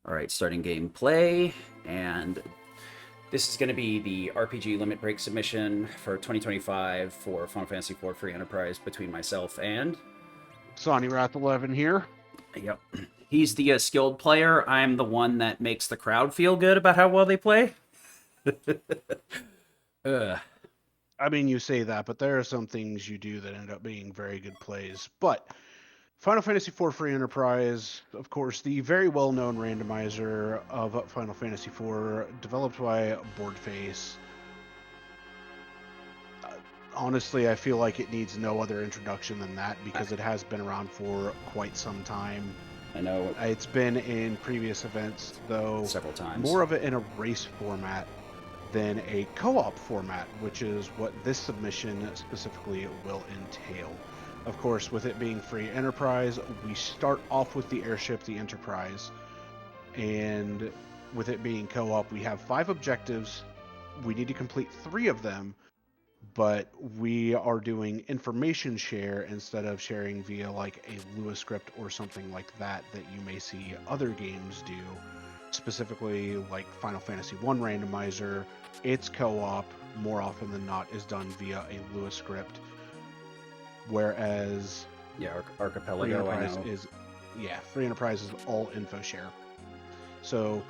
All right, starting gameplay, and this is going to be the RPG Limit Break submission for 2025 for Final Fantasy IV Free Enterprise between myself and... Sonny Wrath 11 here. Yep. He's the skilled player. I'm the one that makes the crowd feel good about how well they play. I mean, you say that, but there are some things you do that end up being very good plays. But Final Fantasy IV Free Enterprise, of course, the very well-known randomizer of Final Fantasy IV, developed by Boardface. Honestly, I feel like it needs no other introduction than that because it has been around for quite some time. I know. It's been in previous events, though, several times. more of it in a race format than a co-op format, which is what this submission specifically will entail. Of course, with it being free enterprise, we start off with the airship, the Enterprise, and with it being co-op, we have 5 objectives. We need to complete 3 of them, but we are doing information share instead of sharing via like a Lua script or something like that you may see other games do. Specifically, like Final Fantasy I randomizer, its co-op more often than not is done via a Lua script, whereas Archipelago, I know. Free Enterprise is all info share. So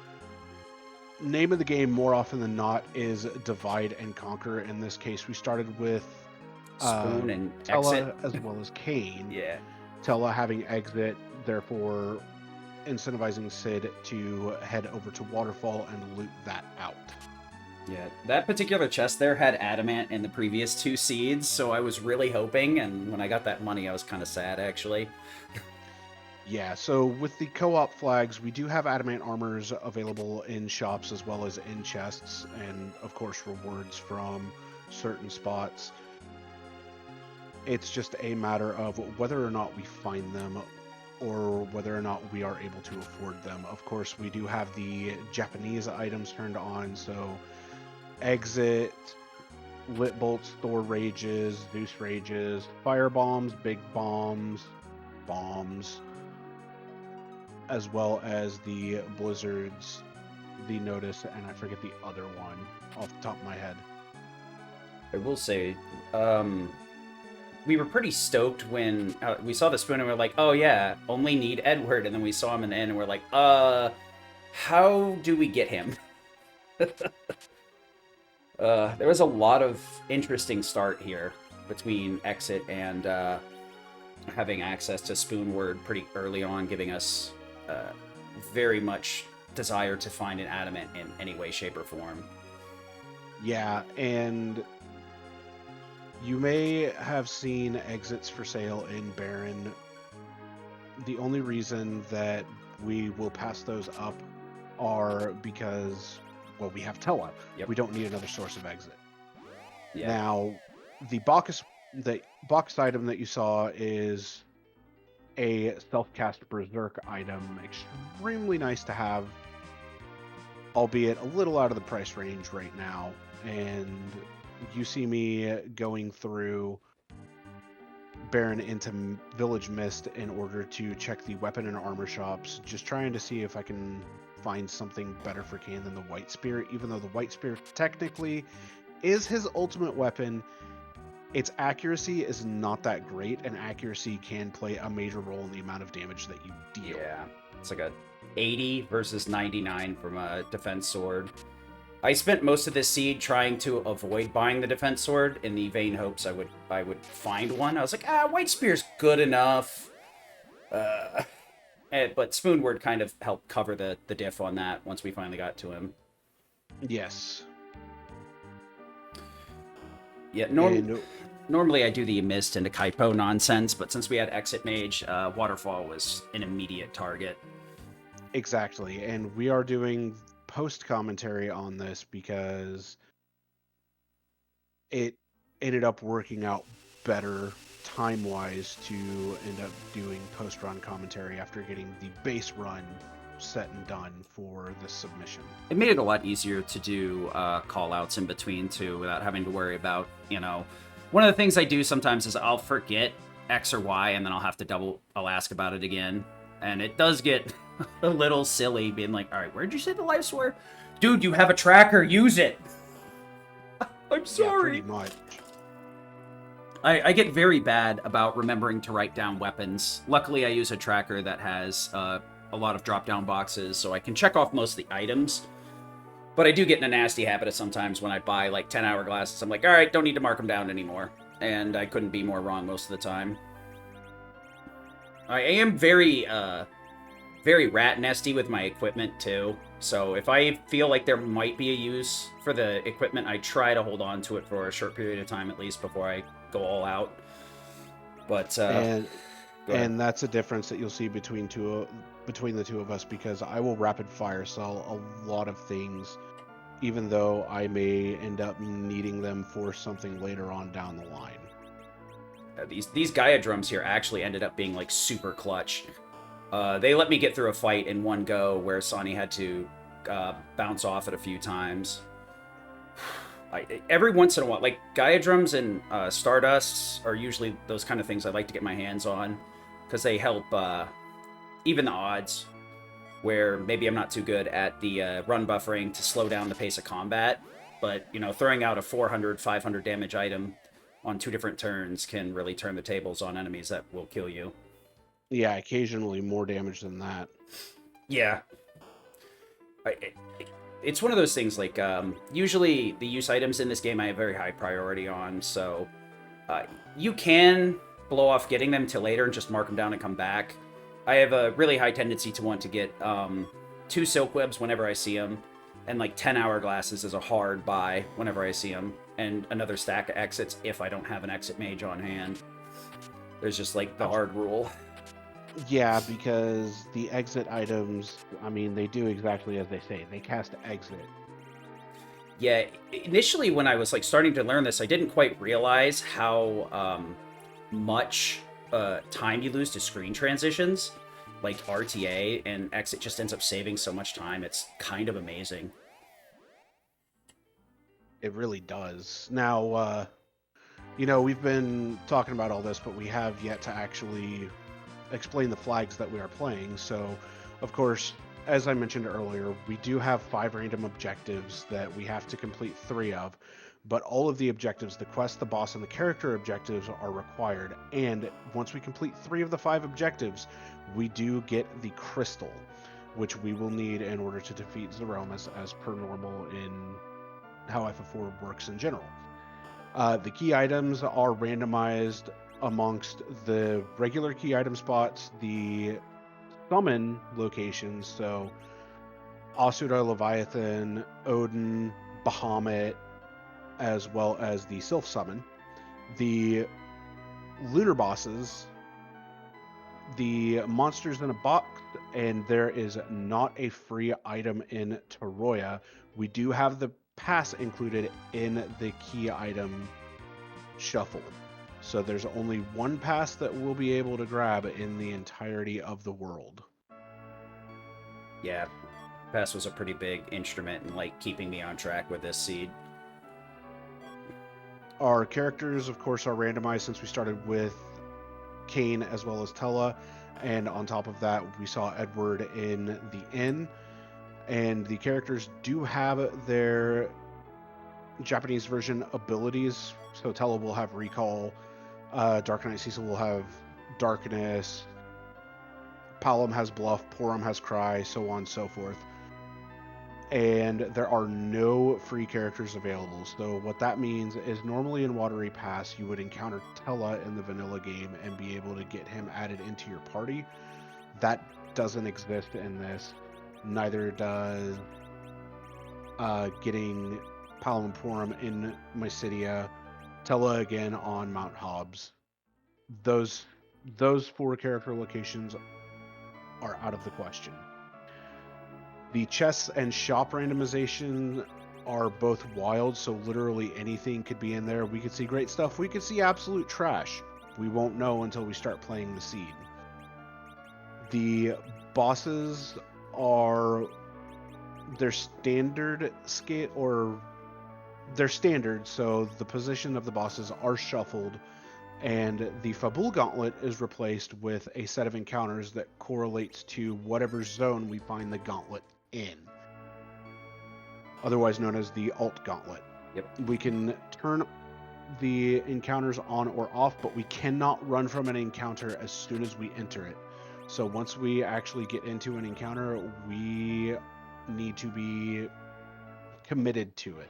name of the game more often than not is divide and conquer. In this case, we started with Spoon and Tella Exit. as well as Kane. Yeah. Tella having exit, therefore incentivizing Sid to head over to Waterfall and loot that out. Yeah, that particular chest there had adamant in the previous 2 seeds, so I was really hoping, and when I got that money, I was kind of sad, actually. Yeah, so with the co-op flags, we do have adamant armors available in shops as well as in chests, and of course rewards from certain spots. It's just a matter of whether or not we find them or whether or not we are able to afford them. Of course, we do have the Japanese items turned on, so exit, lit bolts, Thor rages, Zeus rages, fire bombs, big bombs, as well as the blizzards, the notice, and I forget the other one off the top of my head. I will say, we were pretty stoked when we saw the spoon and we were like, oh yeah, only need Edward, and then we saw him in the end and we're like, how do we get him? There was a lot of interesting start here between Exit and having access to Spoonword pretty early on, giving us very much desire to find an adamant in any way, shape, or form. Yeah, and you may have seen exits for sale in Baron. The only reason that we will pass those up are because, well, we have Tella. Yep. We don't need another source of exit. Yeah. Now, the box item that you saw is a self-cast Berserk item. Extremely nice to have, albeit a little out of the price range right now. And you see me going through Baron into Village Mist in order to check the weapon and armor shops, just trying to see if I can find something better for Kane than the White Spear, even though the White Spear technically is his ultimate weapon. Its accuracy is not that great, and accuracy can play a major role in the amount of damage that you deal. Yeah, it's like a 80 versus 99 from a defense sword. I spent most of this seed trying to avoid buying the defense sword in the vain hopes I would find one. I was like, White Spear's good enough. But Spoonword kind of helped cover the diff on that once we finally got to him. Yes. Yeah, normally I do the Mist and the Kaipo nonsense, but since we had Exit Mage, Waterfall was an immediate target. Exactly, and we are doing post-commentary on this because it ended up working out better time-wise to end up doing post-run commentary after getting the base run set and done for this submission. It made it a lot easier to do call-outs in between, too, without having to worry about, one of the things I do sometimes is I'll forget X or Y, and then I'll ask about it again. And it does get a little silly, being like, all right, where'd you say the lives were? Dude, you have a tracker, use it! I'm sorry. Yeah, pretty much. I get very bad about remembering to write down weapons. Luckily, I use a tracker that has a lot of drop-down boxes, so I can check off most of the items. But I do get in a nasty habit of sometimes when I buy like 10 hourglasses, I'm like, all right, don't need to mark them down anymore. And I couldn't be more wrong most of the time. I am very rat nesty with my equipment too. So if I feel like there might be a use for the equipment, I try to hold on to it for a short period of time at least before I go all out. But and that's a difference that you'll see between the two of us, because I will rapid fire sell a lot of things, even though I may end up needing them for something later on down the line. These Gaia drums here actually ended up being like super clutch. They let me get through a fight in one go where Sonny had to bounce off it a few times. Every once in a while, like Gaia drums and Stardusts are usually those kind of things I like to get my hands on, because they help even the odds where maybe I'm not too good at the run buffering to slow down the pace of combat. But, you know, throwing out a 400, 500 damage item on 2 different turns can really turn the tables on enemies that will kill you. Yeah, occasionally more damage than that. Yeah. It's one of those things, like, usually the use items in this game I have very high priority on, so you can blow off getting them till later and just mark them down and come back. I have a really high tendency to want to get 2 silk webs whenever I see them, and like 10 hourglasses is a hard buy whenever I see them, and another stack of exits if I don't have an exit mage on hand. There's just like the hard rule. Yeah, because the exit items, I mean, they do exactly as they say. They cast exit. Yeah, initially when I was like starting to learn this, I didn't quite realize how much time you lose to screen transitions. Like RTA and exit just ends up saving so much time. It's kind of amazing. It really does. Now, you know, we've been talking about all this, but we have yet to actually explain the flags that we are playing. So, of course, as I mentioned earlier, we do have 5 random objectives that we have to complete 3 of, but all of the objectives, the quest, the boss, and the character objectives are required. And once we complete 3 of the 5 objectives, we do get the crystal, which we will need in order to defeat Zeromus as per normal in how FF4 works in general. The key items are randomized amongst the regular key item spots, the summon locations, so Asura, Leviathan, Odin, Bahamut, as well as the Sylph summon, the lunar bosses, the monsters in a box, and there is not a free item in Toroya. We do have the pass included in the key item shuffle. So there's only 1 pass that we'll be able to grab in the entirety of the world. Yeah, pass was a pretty big instrument in like keeping me on track with this seed. Our characters, of course, are randomized since we started with Kane as well as Tella, and on top of that, we saw Edward in the inn. And the characters do have their Japanese version abilities. So Tella will have Recall, Dark Knight Cecil will have Darkness, Palom has Bluff, Porum has Cry, so on and so forth. And there are no free characters available. So what that means is normally in Watery Pass, you would encounter Tella in the vanilla game and be able to get him added into your party. That doesn't exist in this. Neither does getting Palom and Porum in Mysidia, Tella again on Mount Hobbs. Those 4 character locations are out of the question. The chests and shop randomization are both wild, so literally anything could be in there. We could see great stuff. We could see absolute trash. We won't know until we start playing the seed. The bosses are their standard scale, or they're standard, so the position of the bosses are shuffled And the Fabul Gauntlet is replaced with a set of encounters that correlates to whatever zone we find the gauntlet in, otherwise known as the Alt Gauntlet. Yep. We can turn the encounters on or off, but we cannot run from an encounter as soon as we enter it. So once we actually get into an encounter, we need to be committed to it.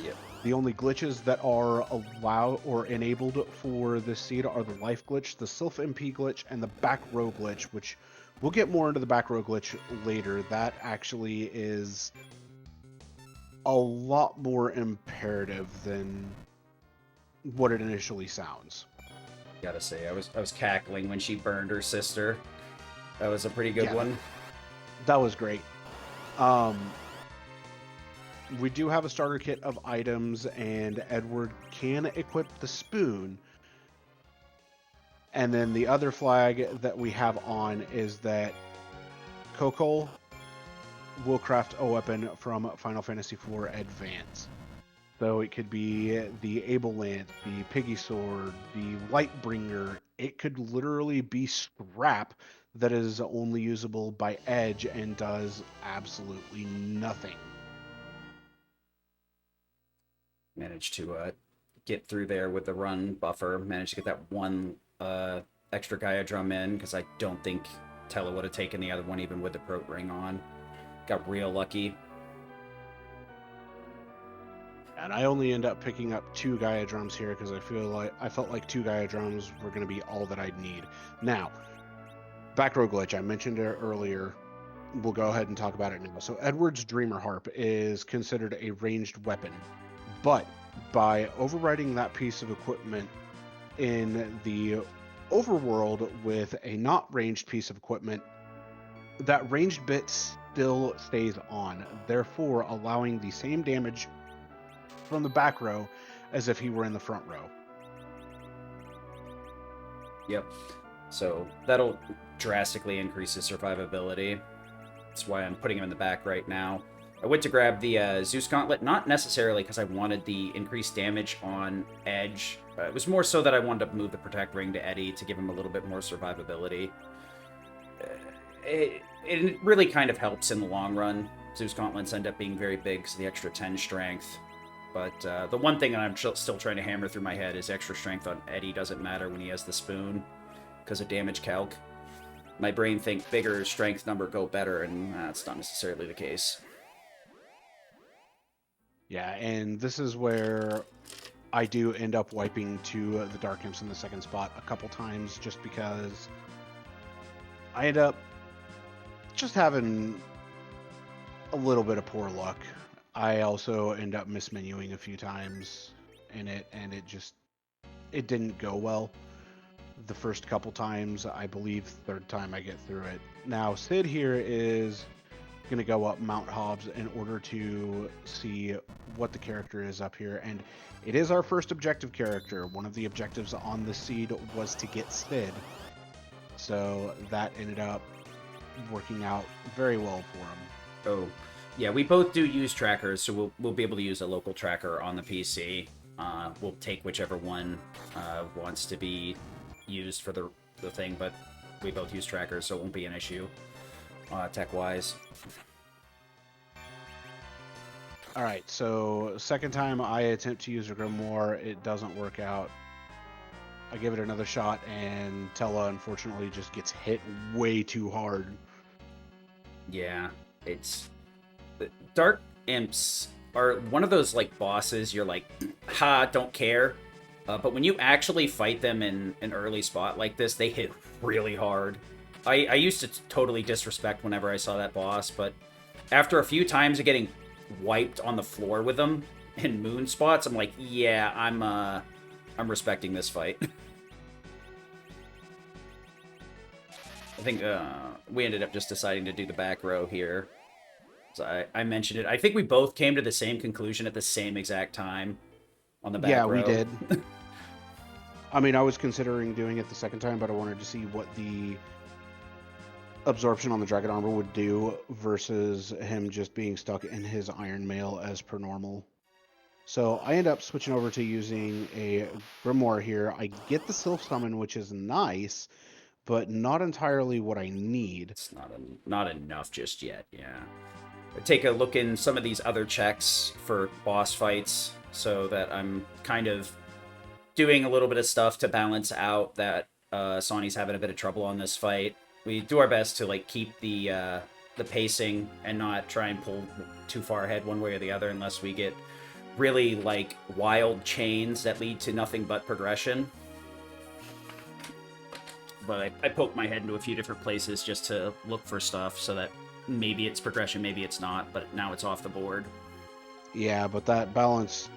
Yep. The only glitches that are allowed or enabled for this seed are the life glitch, the Sylph MP glitch, and the back row glitch, which we'll get more into the back row glitch later. That actually is a lot more imperative than what it initially sounds. Gotta say, I was cackling when she burned her sister. That was a pretty good one. That was great. We do have a starter kit of items, and Edward can equip the spoon. And then the other flag that we have on is that Kokol will craft a weapon from Final Fantasy IV Advance. So it could be the Able Lance, the Piggy Sword, the Lightbringer. It could literally be scrap that is only usable by Edge and does absolutely nothing. Managed to get through there with the run buffer. Managed to get that one extra Gaia drum in, because I don't think Tella would have taken the other one even with the Prote Ring on. Got real lucky. And I only end up picking up 2 Gaia drums here because I felt like 2 Gaia drums were going to be all that I'd need. Now, back row glitch, I mentioned it earlier. We'll go ahead and talk about it now. So Edward's Dreamer Harp is considered a ranged weapon, but by overriding that piece of equipment in the overworld with a not ranged piece of equipment, that ranged bit still stays on, therefore allowing the same damage from the back row as if he were in the front row. Yep. So that'll drastically increase his survivability. That's why I'm putting him in the back right now. I went to grab the Zeus Gauntlet, not necessarily because I wanted the increased damage on Edge. It was more so that I wanted to move the Protect Ring to Eddie to give him a little bit more survivability. It really kind of helps in the long run. Zeus Gauntlets end up being very big because of the extra 10 strength. But the one thing that I'm still trying to hammer through my head is extra strength on Eddie doesn't matter when he has the spoon because of damage calc. My brain thinks bigger strength number go better, and that's not necessarily the case. Yeah, and this is where I do end up wiping to the Dark Imps in the second spot a couple times just because I end up just having a little bit of poor luck. I also end up mismenuing a few times in it, and it didn't go well. The first couple times, I believe third time I get through it. Now, Sid here is going to go up Mount Hobbs in order to see what the character is up here, and it is our first objective character. One of the objectives on the seed was to get Sid, so that ended up working out very well for him. Oh, yeah, we both do use trackers, so we'll be able to use a local tracker on the PC. We'll take whichever one wants to be used for the thing, but we both use trackers, so it won't be an issue tech-wise. All right, so second time I attempt to use a Grimoire, it doesn't work out. I give it another shot, and Tella unfortunately just gets hit way too hard. Yeah, it's... Dark Imps are one of those, like, bosses you're like, ha, don't care. But when you actually fight them in an early spot like this, they hit really hard. I used to totally disrespect whenever I saw that boss, but after a few times of getting wiped on the floor with them in moon spots, I'm like, yeah, I'm respecting this fight. I think we ended up just deciding to do the back row here. So I mentioned it. I think we both came to the same conclusion at the same exact time on the back row. Yeah, we did. I mean, I was considering doing it the second time, but I wanted to see what the absorption on the Dragon Armor would do versus him just being stuck in his Iron Mail as per normal. So I end up switching over to using a Grimoire here. I get the Sylph Summon, which is nice, but not entirely what I need. It's not enough just yet, yeah. Take a look in some of these other checks for boss fights so that I'm kind of doing a little bit of stuff to balance out that Sonny's having a bit of trouble on this fight. We do our best to like keep the pacing and not try and pull too far ahead one way or the other unless we get really like wild chains that lead to nothing but progression. But I poked my head into a few different places just to look for stuff so that maybe it's progression, maybe it's not, but now it's off the board. Yeah, but that balance,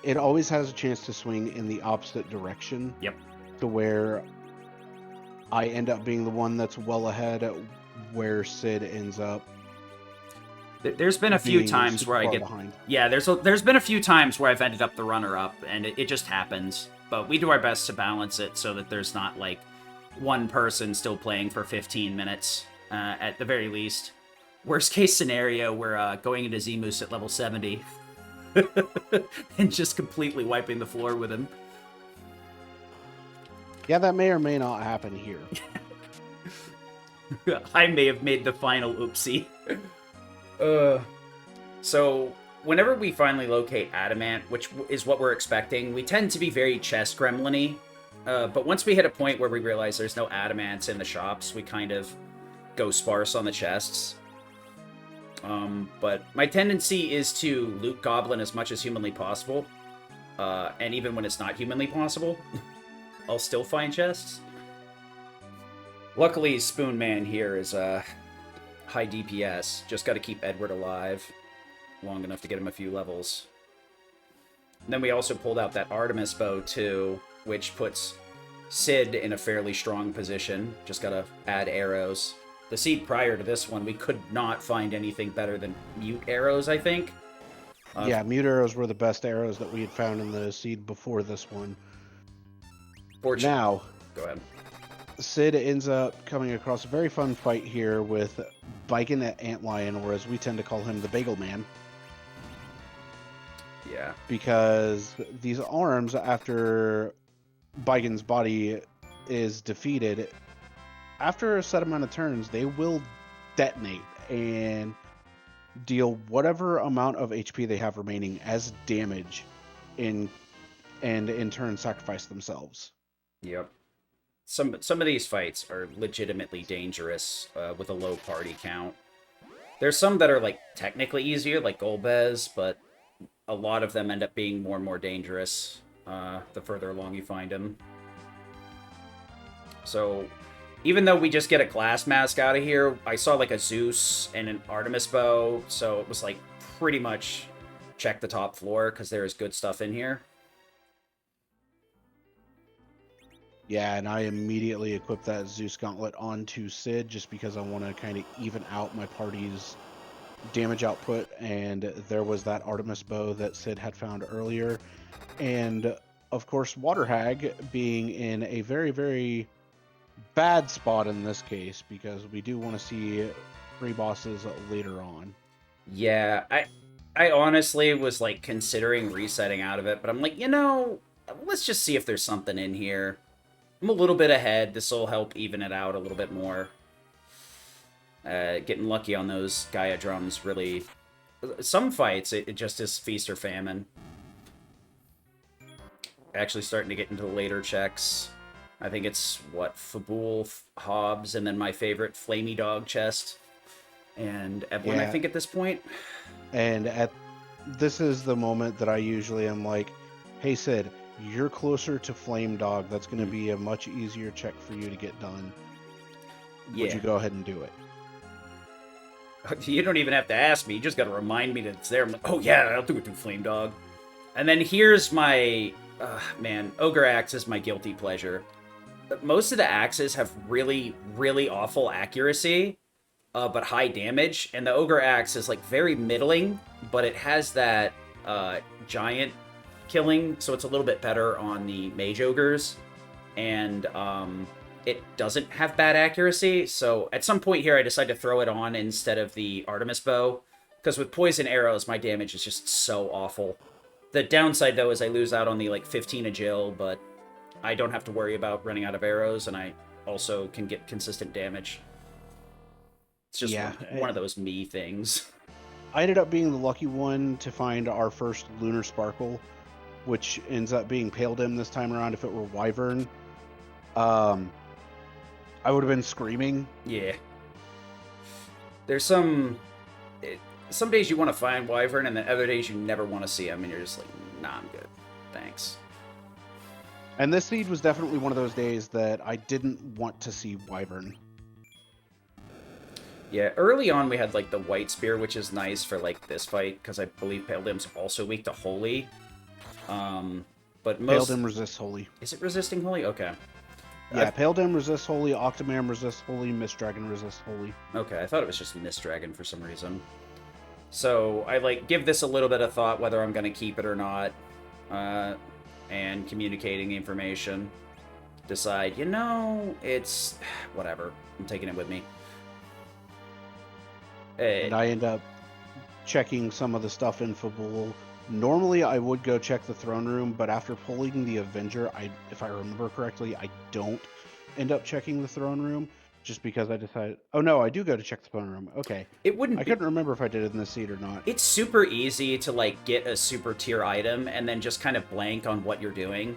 it always has a chance to swing in the opposite direction. Yep. To where I end up being the one that's well ahead, where Sid ends up. There's been a few times where I get behind. Yeah, there's been a few times where I've ended up the runner-up, and it just happens. But we do our best to balance it so that there's not like one person still playing for 15 minutes at the very least. Worst case scenario, we're going into Z-Moose at level 70 and just completely wiping the floor with him. Yeah, that may or may not happen here. I may have made the final oopsie. So whenever we finally locate Adamant, which is what we're expecting, we tend to be very chest gremlin-y. But once we hit a point where we realize there's no Adamants in the shops, we kind of go sparse on the chests. But my tendency is to loot Goblin as much as humanly possible. And even when it's not humanly possible, I'll still find chests. Luckily, Spoon Man here is high DPS. Just got to keep Edward alive long enough to get him a few levels. And then we also pulled out that Artemis bow too, which puts Sid in a fairly strong position. Just got to add arrows. The seed prior to this one, we could not find anything better than mute arrows, I think. Yeah, mute arrows were the best arrows that we had found in the seed before this one. Now, go ahead. Sid ends up coming across a very fun fight here with Biken at Antlion, or as we tend to call him, the Bagel Man. Yeah. Because these arms, after Biken's body is defeated, after a set amount of turns, they will detonate and deal whatever amount of HP they have remaining as damage, and in turn sacrifice themselves. Yep. Some of these fights are legitimately dangerous with a low party count. There's some that are like technically easier, like Golbez, but a lot of them end up being more and more dangerous the further along you find them. So even though we just get a glass mask out of here, I saw like a Zeus and an Artemis bow, so it was like pretty much check the top floor because there is good stuff in here. Yeah, and I immediately equipped that Zeus Gauntlet onto Sid just because I want to kind of even out my party's damage output, and there was that Artemis bow that Sid had found earlier. And, of course, Water Hag being in a very, very bad spot in this case because we do want to see 3 bosses later on. Yeah, I honestly was, like, considering resetting out of it, but I'm like, you know, let's just see if there's something in here. I'm a little bit ahead. This will help even it out a little bit more. Getting lucky on those Gaia drums really... Some fights, it just is feast or famine. Actually starting to get into the later checks. I think it's, what, Fabul, Hobbs, and then my favorite, Flamey Dog chest. And Evelyn, yeah. I think, at this point. And this is the moment that I usually am like, hey, Sid, you're closer to Flame Dog. That's going to be a much easier check for you to get done. Yeah. Would you go ahead and do it? You don't even have to ask me. You just got to remind me that it's there. I'm like, oh yeah, I'll do it through Flame Dog. And then here's my... man, Ogre Axe is my guilty pleasure. Most of the axes have really, really awful accuracy, but high damage. And the Ogre Axe is like very middling, but it has that giant killing, so it's a little bit better on the Mage Ogres. And it doesn't have bad accuracy, so at some point here I decided to throw it on instead of the Artemis bow. Because with poison arrows, my damage is just so awful. The downside, though, is I lose out on the, like, 15 agil, but I don't have to worry about running out of arrows, and I also can get consistent damage. It's just one of those me things. I ended up being the lucky one to find our first Lunar Sparkle, which ends up being Pale Dim this time around. If it were Wyvern, I would have been screaming. Yeah. There's some days you want to find Wyvern, and then other days you never want to see him, and you're just like, nah, I'm good. Thanks. And this seed was definitely one of those days that I didn't want to see Wyvern. Yeah, early on we had, like, the White Spear, which is nice for, like, this fight, because I believe Pale Dim's also weak to Holy. But most... Pale Dim resists Holy. Is it resisting Holy? Okay. Yeah, Pale Dim resists Holy, Octomam resists Holy, Mist Dragon resists Holy. Okay, I thought it was just Mist Dragon for some reason. So, I, like, give this a little bit of thought whether I'm going to keep it or not. And communicating information. Decide, you know, it's... whatever. I'm taking it with me. And I end up checking some of the stuff in Fabul. Normally, I would go check the throne room, but after pulling the Avenger, if I remember correctly, I don't end up checking the throne room, just because I decided... Oh, no, I do go to check the throne room. Okay. It wouldn't I couldn't remember if I did it in this seed or not. It's super easy to, like, get a super tier item and then just kind of blank on what you're doing.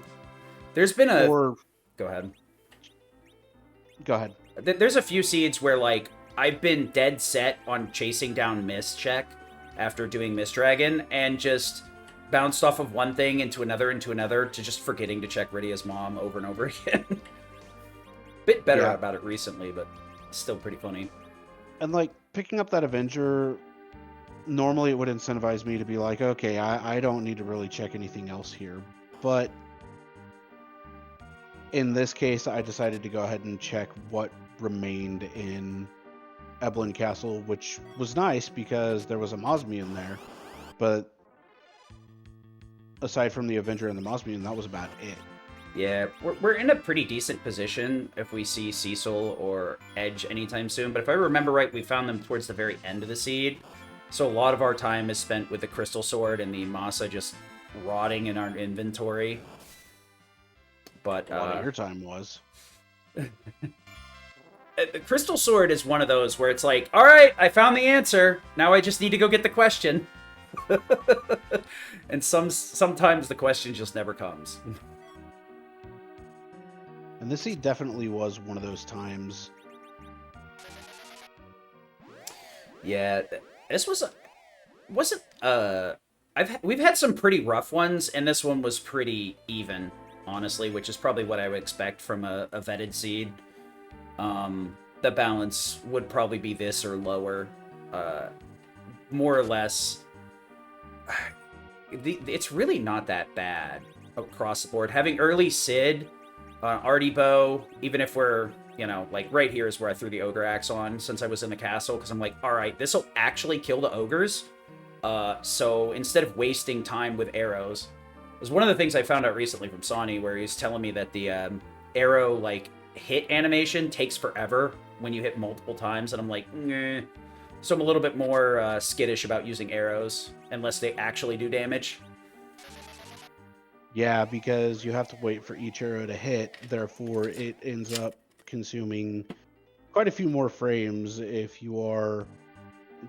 There's been a... Or... Go ahead. Go ahead. There's a few seeds where, like, I've been dead set on chasing down Mist check after doing Mist Dragon, and just bounced off of one thing into another, to just forgetting to check Rydia's mom over and over again. Bit better about it recently, but still pretty funny. And, like, picking up that Avenger, normally it would incentivize me to be like, okay, I don't need to really check anything else here. But in this case, I decided to go ahead and check what remained in Eblin Castle, which was nice because there was a Mosmian there, but aside from the Avenger and the Mosmian, that was about it. Yeah, we're in a pretty decent position if we see Cecil or Edge anytime soon, but if I remember right, we found them towards the very end of the seed, so a lot of our time is spent with the Crystal Sword and the Masa just rotting in our inventory. But a lot of your time was. The Crystal Sword is one of those where it's like, all right, I found the answer. Now I just need to go get the question. And sometimes the question just never comes. And this seed definitely was one of those times. Yeah, this wasn't we've had some pretty rough ones, and this one was pretty even, honestly, which is probably what I would expect from a vetted seed. The balance would probably be this or lower, more or less. It's really not that bad across the board. Having early Sid, Artie Bow, even if we're, you know, like right here is where I threw the Ogre Axe on since I was in the castle, because I'm like, alright, this will actually kill the ogres. So instead of wasting time with arrows, it was one of the things I found out recently from Sonny, where he's telling me that the arrow, like, hit animation takes forever when you hit multiple times, and I'm like, nah. So I'm a little bit more skittish about using arrows, unless they actually do damage. Yeah, because you have to wait for each arrow to hit, therefore it ends up consuming quite a few more frames if you are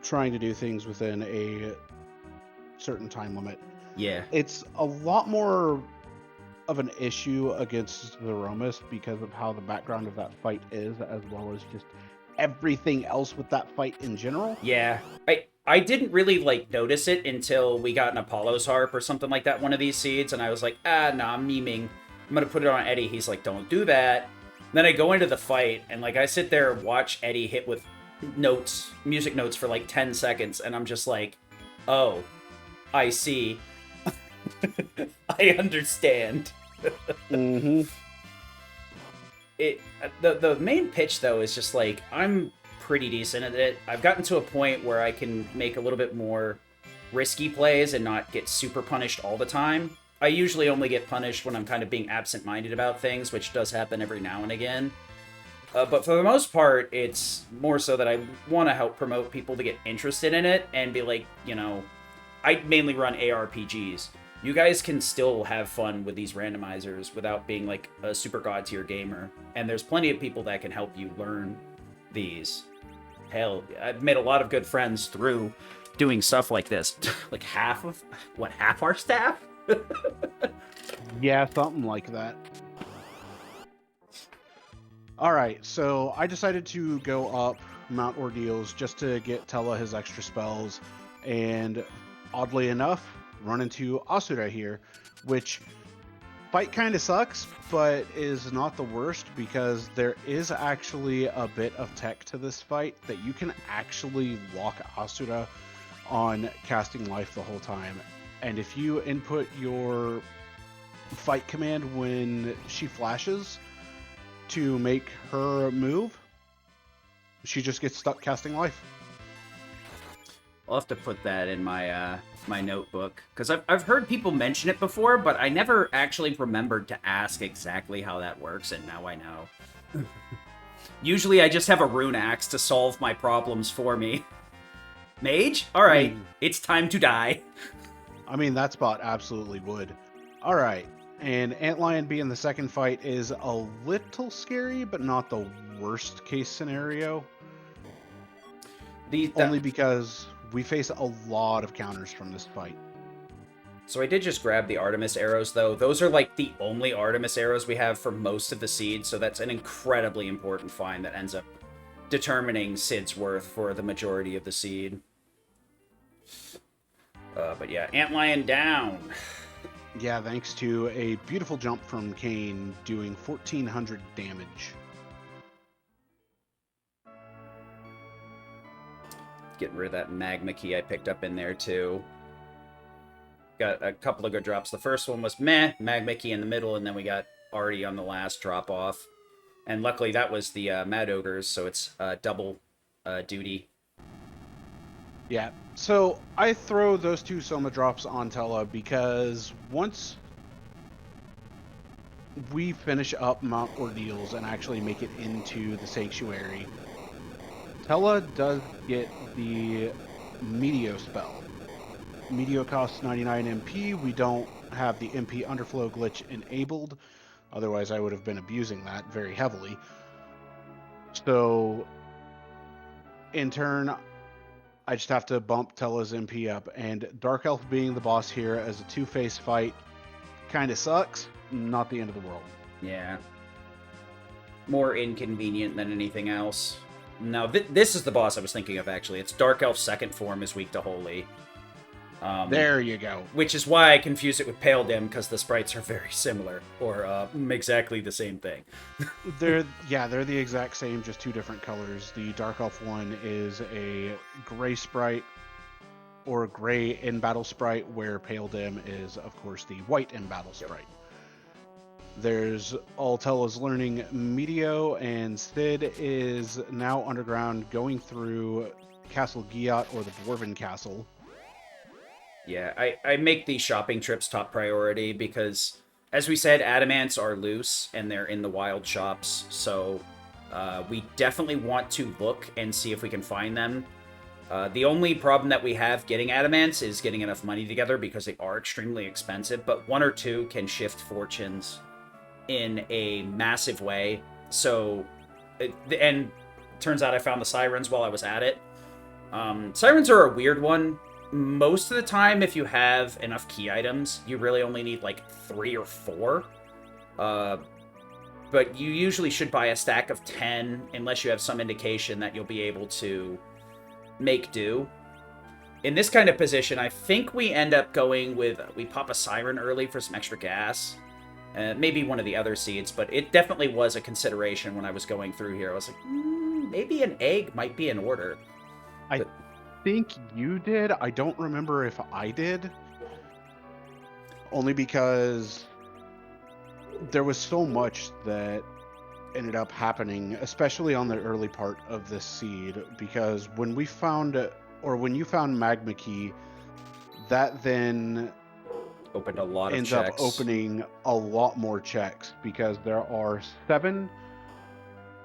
trying to do things within a certain time limit. Yeah. It's a lot more of an issue against the Romus because of how the background of that fight is, as well as just everything else with that fight in general. Yeah. I didn't really, like, notice it until we got an Apollo's Harp or something like that, one of these seeds, and I was like, nah, I'm memeing. I'm gonna put it on Eddie. He's like, don't do that. And then I go into the fight, and, like, I sit there and watch Eddie hit with notes, music notes for, like, 10 seconds, and I'm just like, oh, I see. I understand. Mm-hmm. The main pitch, though, is just like, I'm pretty decent at it. I've gotten to a point where I can make a little bit more risky plays and not get super punished all the time. I usually only get punished when I'm kind of being absent-minded about things, which does happen every now and again. But for the most part, it's more so that I want to help promote people to get interested in it and be like, you know, I mainly run ARPGs. You guys can still have fun with these randomizers without being like a super god tier gamer. And there's plenty of people that can help you learn these. Hell, I've made a lot of good friends through doing stuff like this. Like half our staff? Yeah, something like that. All right, so I decided to go up Mount Ordeals just to get Tella his extra spells, and oddly enough, run into Asura here, which fight kind of sucks, but is not the worst because there is actually a bit of tech to this fight that you can actually lock Asura on casting life the whole time. And if you input your fight command when she flashes to make her move, she just gets stuck casting life. I'll have to put that in my my notebook because I've heard people mention it before, but I never actually remembered to ask exactly how that works, and now I know. Usually, I just have a rune axe to solve my problems for me. Mage, all right, it's time to die. I mean, that spot absolutely would. All right, and Antlion being the second fight is a little scary, but not the worst case scenario. Only because we face a lot of counters from this fight. So I did just grab the Artemis arrows, though. Those are like the only Artemis arrows we have for most of the seed, so that's an incredibly important find that ends up determining Sid's worth for the majority of the seed. But yeah, Antlion down. Yeah, thanks to a beautiful jump from Kane doing 1,400 damage. Getting rid of that magma key I picked up in there, too. Got a couple of good drops. The first one was meh, magma key in the middle, and then we got Artie on the last drop off. And luckily that was the Mad Ogres, so it's double duty. Yeah, so I throw those two Soma drops on Tella because once we finish up Mount Ordeals and actually make it into the Sanctuary, Tella does get the Meteo spell. Meteo costs 99 MP. We don't have the MP underflow glitch enabled. Otherwise, I would have been abusing that very heavily. So, in turn, I just have to bump Tella's MP up. And Dark Elf being the boss here as a two-face fight kind of sucks. Not the end of the world. Yeah. More inconvenient than anything else. Now, this is the boss I was thinking of, actually. It's Dark Elf's second form is weak to Holy. There you go. Which is why I confuse it with Pale Dim, because the sprites are very similar, or exactly the same thing. they're the exact same, just two different colors. The Dark Elf one is a gray sprite, or gray in-battle sprite, where Pale Dim is, of course, the white in-battle sprite. There's Altella's learning Meteo, and Sid is now underground going through Castle Giat, or the Dwarven Castle. Yeah, I make these shopping trips top priority because, as we said, adamants are loose and they're in the wild shops, so we definitely want to look and see if we can find them. The only problem that we have getting adamants is getting enough money together because they are extremely expensive, but one or two can shift fortunes in a massive way. So, and turns out I found the sirens while I was at it. Sirens are a weird one. Most of the time, if you have enough key items, you really only need like 3 or 4. But you usually should buy a stack of 10 unless you have some indication that you'll be able to make do. In this kind of position, I think we end up going with, we pop a siren early for some extra gas. Maybe one of the other seeds, but it definitely was a consideration when I was going through here. I was like, maybe an egg might be in order. I think you did. I don't remember if I did. Only because there was so much that ended up happening, especially on the early part of this seed, because when we found, or when you found Magma Key, that then opened a lot of ends checks. up opening a lot more checks, because there are 7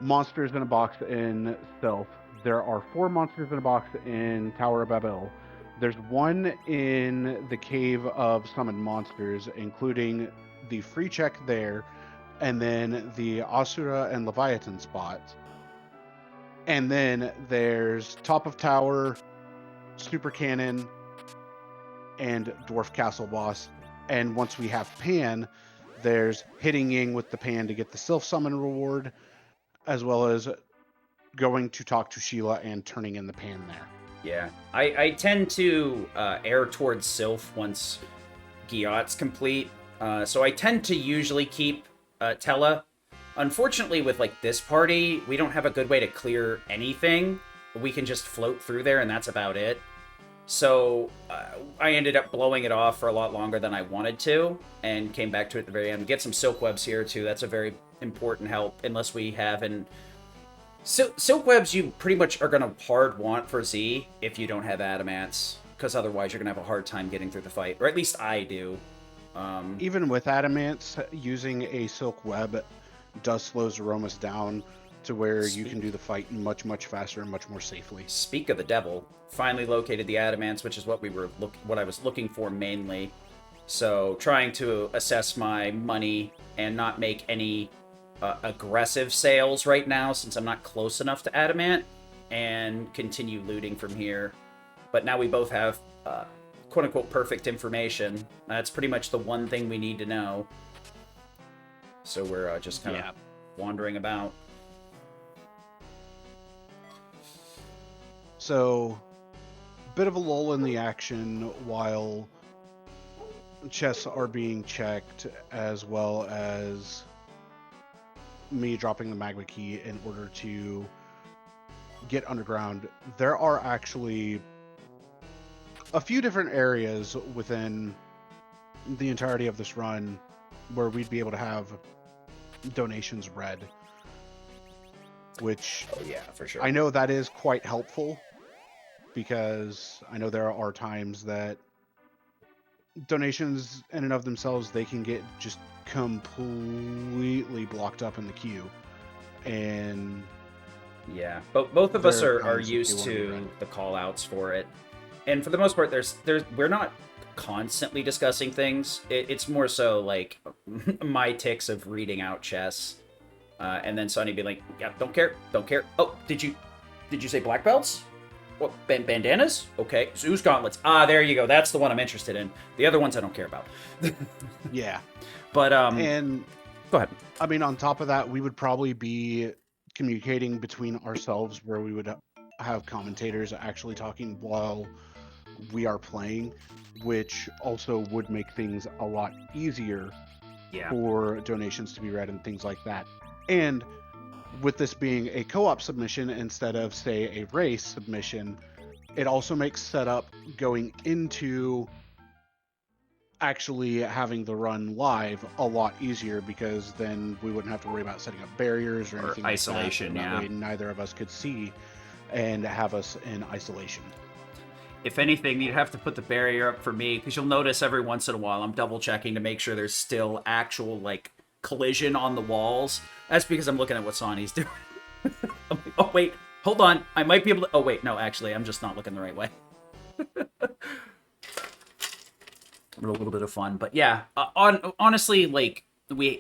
monsters in a box in Stealth. There are 4 monsters in a box in Tower of Babel. There's 1 in the Cave of Summoned Monsters, including the free check there, and then the Asura and Leviathan spots. And then there's Top of Tower, Super Cannon, and Dwarf Castle Boss. And once we have Pan, there's hitting Ying with the Pan to get the Self Summon reward, as well as going to talk to Sheila and turning in the Pan there. Yeah, I tend to err towards Sylph once Giot's complete. So I tend to usually keep Tella. Unfortunately, with like this party, we don't have a good way to clear anything. We can just float through there, and that's about it. So I ended up blowing it off for a lot longer than I wanted to, and came back to it at the very end. Get some silk webs here too. That's a very important help, unless we have an silk webs. You pretty much are gonna hard want for Z if you don't have adamants, because otherwise you're gonna have a hard time getting through the fight, or at least I do. Even with adamants, using a silk web does slow Zeromus down to where you can do the fight much, much faster and much more safely. Speak of the devil, finally located the adamants, which is what what I was looking for mainly. So trying to assess my money and not make any aggressive sales right now, since I'm not close enough to adamant, and continue looting from here. But now we both have quote-unquote perfect information. That's pretty much the one thing we need to know. So we're just kind of wandering about. So, bit of a lull in the action while chests are being checked, as well as me dropping the magma key in order to get underground. There are actually a few different areas within the entirety of this run where we'd be able to have donations read, which for sure. I know that is quite helpful, because I know there are times that donations in and of themselves, they can get just completely blocked up in the queue. And yeah, but both of us are used to the call outs for it. And for the most part, we're not constantly discussing things. It's more so like my tics of reading out chess, and then Sonny be like, "Yeah, don't care. Oh, did you say black belts? What, bandanas? Okay, Zeus gauntlets. Ah, there you go. That's the one I'm interested in. The other ones I don't care about." yeah, but and go ahead. I mean, on top of that, we would probably be communicating between ourselves, where we would have commentators actually talking while we are playing, which also would make things a lot easier for donations to be read and things like that. And with this being a co-op submission instead of, say, a race submission, it also makes setup going into actually having the run live a lot easier, because then we wouldn't have to worry about setting up barriers or anything isolation. Like that. That way neither of us could see and have us in isolation. If anything, you'd have to put the barrier up for me, because you'll notice every once in a while I'm double checking to make sure there's still actual like collision on the walls. That's because I'm looking at what Sonny's doing. I'm like, oh wait, hold on, I might be able to. Oh wait, no, actually, I'm just not looking the right way. A little bit of fun, but yeah, honestly, like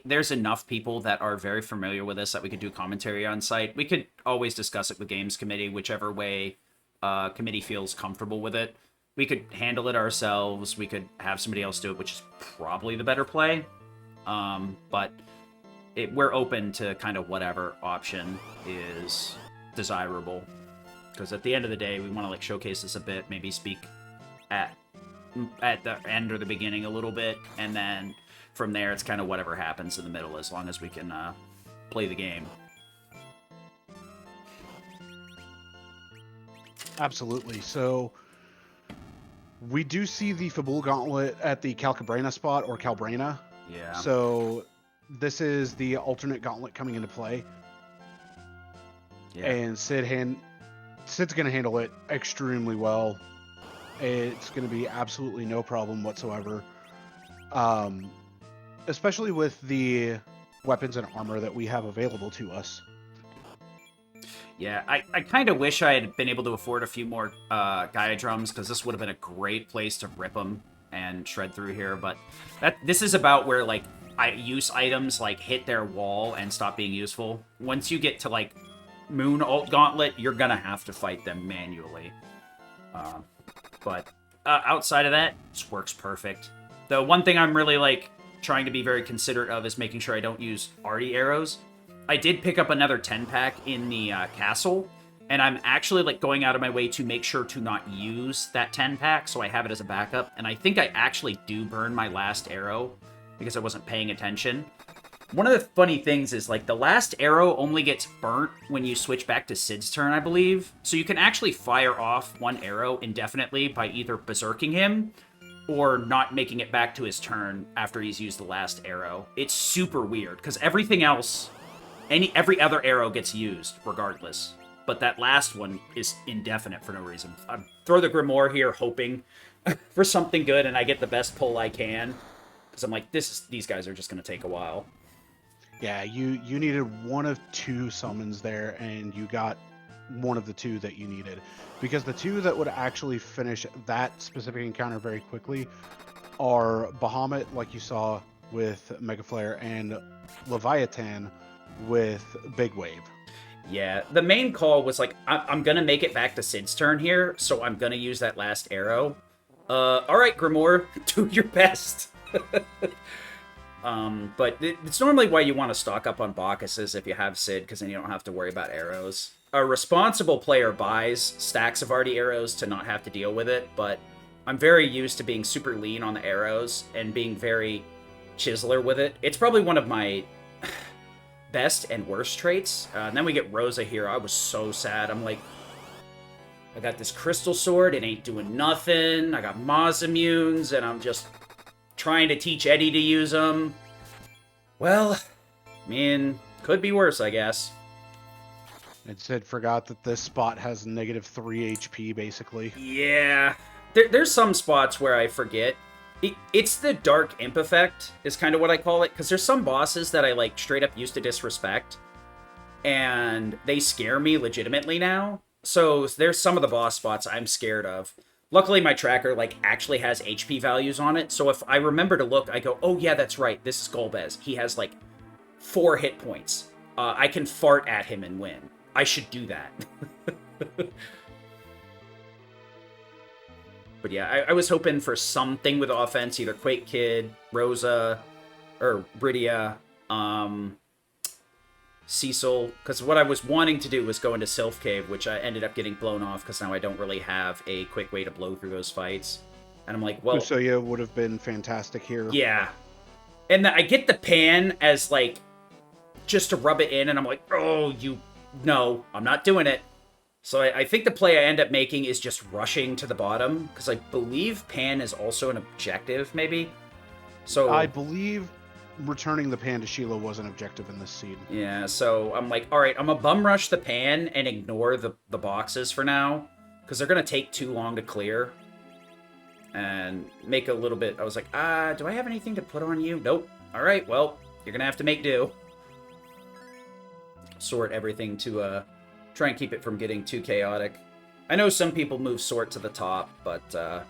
there's enough people that are very familiar with this that we could do commentary on site. We could always discuss it with games committee, whichever way committee feels comfortable with it. We could handle it ourselves. We could have somebody else do it, which is probably the better play. But we're open to kind of whatever option is desirable, because at the end of the day, we want to like showcase this a bit, maybe speak at the end or the beginning a little bit, and then from there it's kind of whatever happens in the middle, as long as we can play the game. Absolutely. So we do see the Fabul Gauntlet at the Calcabrana spot, or Calbrana. Yeah. So this is the alternate gauntlet coming into play. Yeah. And Sid's going to handle it extremely well. It's going to be absolutely no problem whatsoever. Especially with the weapons and armor that we have available to us. Yeah, I kind of wish I had been able to afford a few more Gaia drums, because this would have been a great place to rip them and shred through here. But this is about where like use items like hit their wall and stop being useful. Once you get to like Moon Alt Gauntlet, you're gonna have to fight them manually. But outside of that, this works perfect. The one thing I'm really like trying to be very considerate of is making sure I don't use arty arrows. I did pick up another 10-pack in the castle, and I'm actually like going out of my way to make sure to not use that 10-pack, so I have it as a backup. And I think I actually do burn my last arrow because I wasn't paying attention. One of the funny things is like the last arrow only gets burnt when you switch back to Sid's turn, I believe. So you can actually fire off one arrow indefinitely by either berserking him or not making it back to his turn after he's used the last arrow. It's super weird because everything else, every other arrow gets used regardless, but that last one is indefinite for no reason. I throw the Grimoire here hoping for something good, and I get the best pull I can because I'm like, these guys are just going to take a while. Yeah, you needed one of two summons there, and you got one of the two that you needed. Because the two that would actually finish that specific encounter very quickly are Bahamut, like you saw with Mega Flare, and Leviathan with Big Wave. Yeah, the main call was like, I'm gonna make it back to Sid's turn here, so I'm gonna use that last arrow. Alright, Grimoire, do your best. But it's normally why you want to stock up on Bacchuses if you have Sid, because then you don't have to worry about arrows. A responsible player buys stacks of arty arrows to not have to deal with it, but I'm very used to being super lean on the arrows and being very chiseler with it. It's probably one of my best and worst traits. And then we get Rosa here. I was so sad. I'm like, I got this crystal sword. It ain't doing nothing. I got Maz immunes, and I'm just trying to teach Eddie to use them. Well, I mean, could be worse, I guess. And Sid forgot that this spot has -3 HP, basically. Yeah. There's some spots where I forget. It's the Dark Imp effect, is kind of what I call it, because there's some bosses that I, like, straight up used to disrespect, and they scare me legitimately now. So there's some of the boss spots I'm scared of. Luckily, my tracker, like, actually has HP values on it, so if I remember to look, I go, oh yeah, that's right, this is Golbez. He has, like, 4 hit points. I can fart at him and win. I should do that. But yeah, I was hoping for something with offense, either Quake Kid, Rosa, or Bridia, Cecil, because what I was wanting to do was go into Sylph Cave, which I ended up getting blown off because now I don't really have a quick way to blow through those fights. And I'm like, well... Usoya would have been fantastic here. Yeah. And I get the pan as, like, just to rub it in, and I'm like, oh, no, I'm not doing it. So I think the play I end up making is just rushing to the bottom, because I believe pan is also an objective, maybe? So I believe returning the pan to Sheila was an objective in this scene. Yeah, so I'm like, alright, I'm gonna bum rush the pan and ignore the boxes for now, because they're gonna take too long to clear. And make a little bit... I was like, do I have anything to put on you? Nope. Alright, well, you're gonna have to make do. Sort everything to, try and keep it from getting too chaotic. I know some people move sort to the top, but,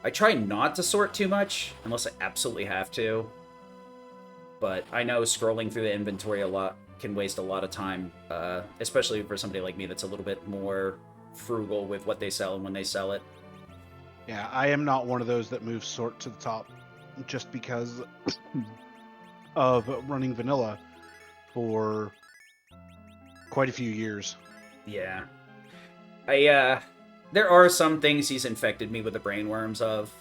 I try not to sort too much, unless I absolutely have to. But I know scrolling through the inventory a lot can waste a lot of time, especially for somebody like me that's a little bit more frugal with what they sell and when they sell it. Yeah, I am not one of those that moves sort to the top just because of running vanilla for quite a few years. Yeah. There are some things he's infected me with the brainworms of.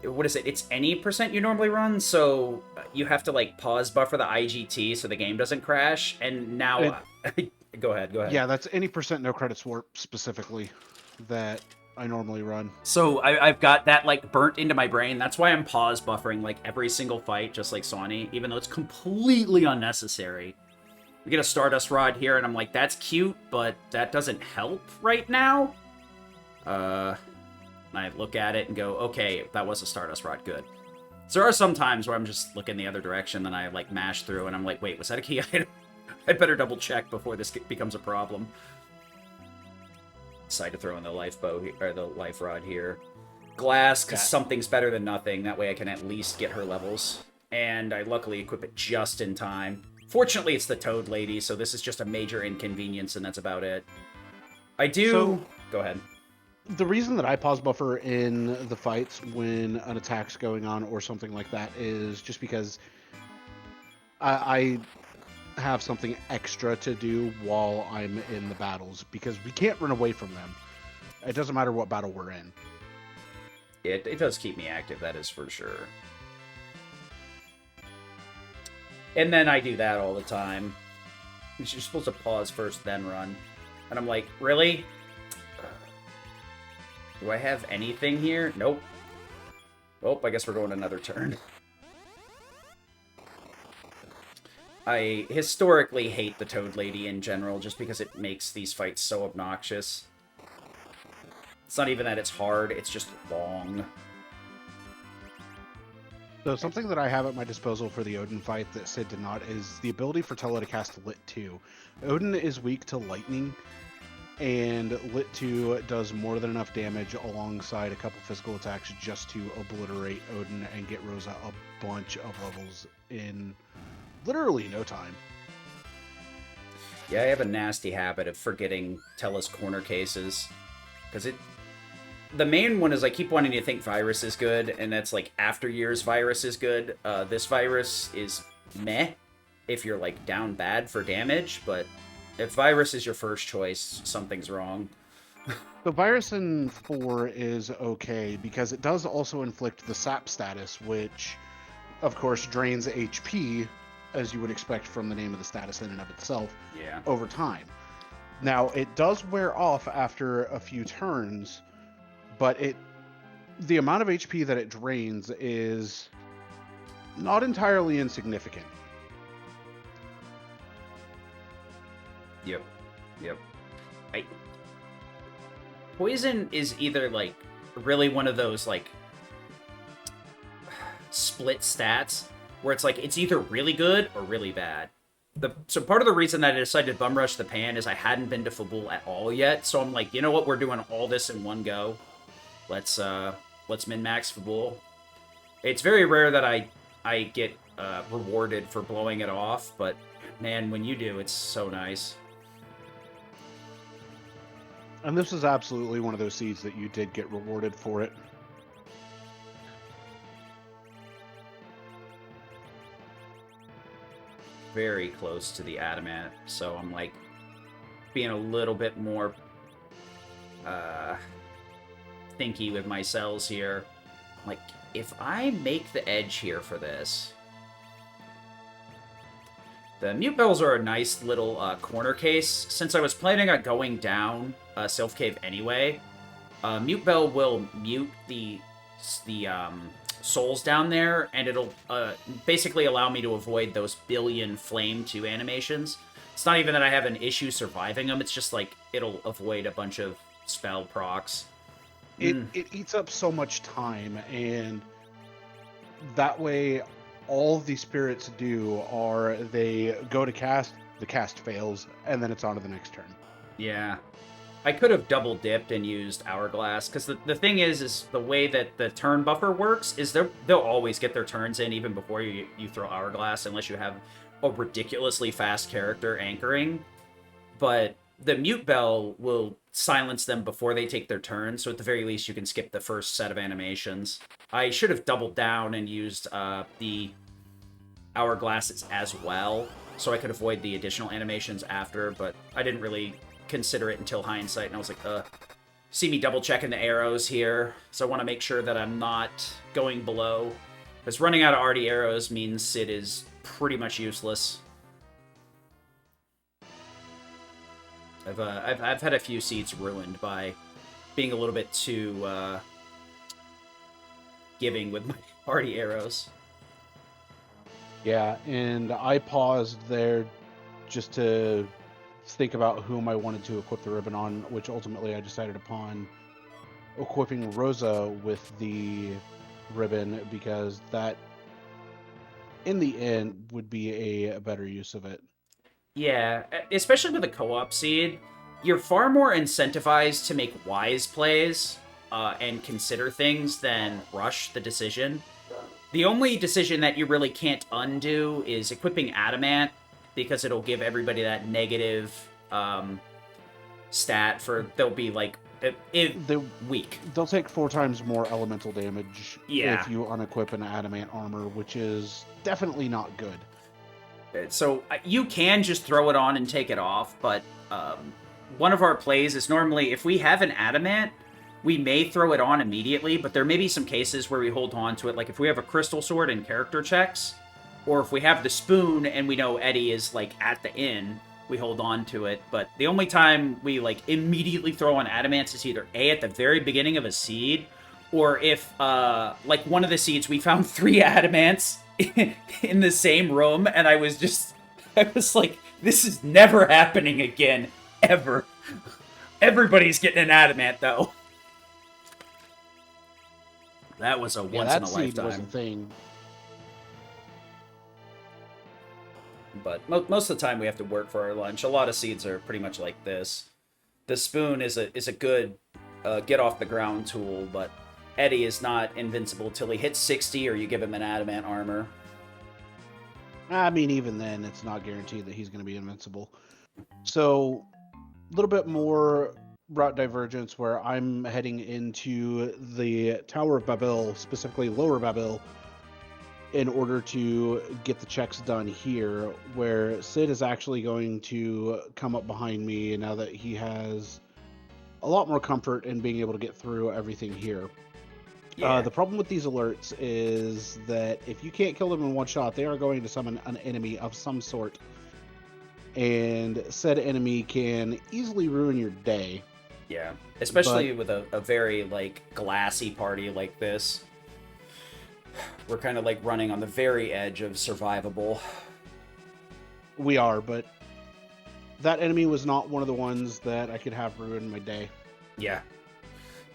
What is it? It's any percent you normally run, so you have to, like, pause buffer the IGT so the game doesn't crash, and now... Go ahead. Yeah, that's any percent no credits warp, specifically, that I normally run. So I've got that, like, burnt into my brain. That's why I'm pause buffering, like, every single fight, just like Sony, even though it's completely unnecessary. We get a Stardust Rod here, and I'm like, that's cute, but that doesn't help right now. I look at it and go, okay, that was a Stardust Rod, good. So there are some times where I'm just looking the other direction, then I, like, mash through, and I'm like, wait, was that a key item? I better double check before this becomes a problem. Decide to throw in the life bow or the life rod here. Glass, because something's better than nothing. That way I can at least get her levels. And I luckily equip it just in time. Fortunately, it's the Toad Lady, so this is just a major inconvenience, and that's about it. I do... So, go ahead. The reason that I pause buffer in the fights when an attack's going on or something like that is just because I have something extra to do while I'm in the battles, because we can't run away from them. It doesn't matter what battle we're in. It does keep me active, that is for sure. And then I do that all the time. You're supposed to pause first, then run. And I'm like, really? Do I have anything here? Nope. Oh, I guess we're going another turn. I historically hate the Toad Lady in general, just because it makes these fights so obnoxious. It's not even that it's hard, it's just long. So something that I have at my disposal for the Odin fight that Sid did not is the ability for Tele to cast Lit 2. Odin is weak to lightning, and Lit 2 does more than enough damage alongside a couple physical attacks just to obliterate Odin and get Rosa a bunch of levels in literally no time. Yeah, I have a nasty habit of forgetting Tele's corner cases. Because the main one is I keep wanting to think Virus is good, and that's like After Years Virus is good. This Virus is meh if you're like down bad for damage, but if Virus is your first choice, something's wrong. The Virus in 4 is okay because it does also inflict the Sap status, which of course drains HP, as you would expect from the name of the status in and of itself, over time. Now, it does wear off after a few turns, but the amount of HP that it drains is not entirely insignificant. Yep. Poison is either, like, really one of those, like, split stats, where it's like, it's either really good or really bad. So part of the reason that I decided to bum rush the pan is I hadn't been to Fabul at all yet, so I'm like, you know what, we're doing all this in one go. Let's min-max Fabul. It's very rare that I get rewarded for blowing it off, but man, when you do, it's so nice. And this is absolutely one of those seeds that you did get rewarded for it. Very close to the adamant, so I'm like being a little bit more thinky with my cells here. Like, if I make the edge here for this, the mute bells are a nice little corner case. Since I was planning on going down Sylph Cave anyway, mute bell will mute the souls down there, and it'll basically allow me to avoid those billion flame 2 animations. It's not even that I have an issue surviving them, it's just like it'll avoid a bunch of spell procs. It eats up so much time, and that way all the spirits do are they go to cast, the cast fails, and then it's on to the next turn. Yeah. I could have double dipped and used Hourglass, because the thing is the way that the turn buffer works is they'll always get their turns in even before you throw Hourglass, unless you have a ridiculously fast character anchoring. But the Mute Bell will silence them before they take their turn, so at the very least you can skip the first set of animations. I should have doubled down and used the Hourglasses as well, so I could avoid the additional animations after, but I didn't really consider it until hindsight, and I was like, see me double checking the arrows here, so I want to make sure that I'm not going below, because running out of arty arrows means it is pretty much useless. I've had a few seats ruined by being a little bit too giving with my arty arrows. Yeah, and I paused there just to think about whom I wanted to equip the ribbon on, which ultimately I decided upon equipping Rosa with the ribbon, because that, in the end, would be a better use of it. Yeah, especially with a co-op seed, you're far more incentivized to make wise plays and consider things than rush the decision. The only decision that you really can't undo is equipping Adamant, because it'll give everybody that negative stat for they'll be like They weak. they'll take 4 times more elemental damage Yeah. if you unequip an adamant armor, which is definitely not good. So you can just throw it on and take it off, but one of our plays is normally if we have an adamant, we may throw it on immediately, but there may be some cases where we hold on to it, like if we have a crystal sword and character checks, or if we have the spoon and we know Eddie is like at the inn, we hold on to it. But the only time we like immediately throw on adamants is either A, at the very beginning of a seed, or if like one of the seeds we found 3 adamants in the same room, and I was like, this is never happening again, ever. Everybody's getting an adamant though. That was a once in a seed was a lifetime thing. But most of the time we have to work for our lunch. A lot of seeds are pretty much like this. The spoon is a good get off the ground tool, but Eddie is not invincible till he hits 60 or you give him an adamant armor. I mean, even then, it's not guaranteed that he's going to be invincible. So, a little bit more route divergence where I'm heading into the Tower of Babel, specifically Lower Babel, in order to get the checks done here, where Sid is actually going to come up behind me now that he has a lot more comfort in being able to get through everything here. Yeah. The problem with these alerts is that if you can't kill them in one shot, they are going to summon an enemy of some sort. And said enemy can easily ruin your day. Yeah. Especially with a very, like, glassy party like this. We're kind of, like, running on the very edge of survivable. We are, but that enemy was not one of the ones that I could have ruin my day. Yeah.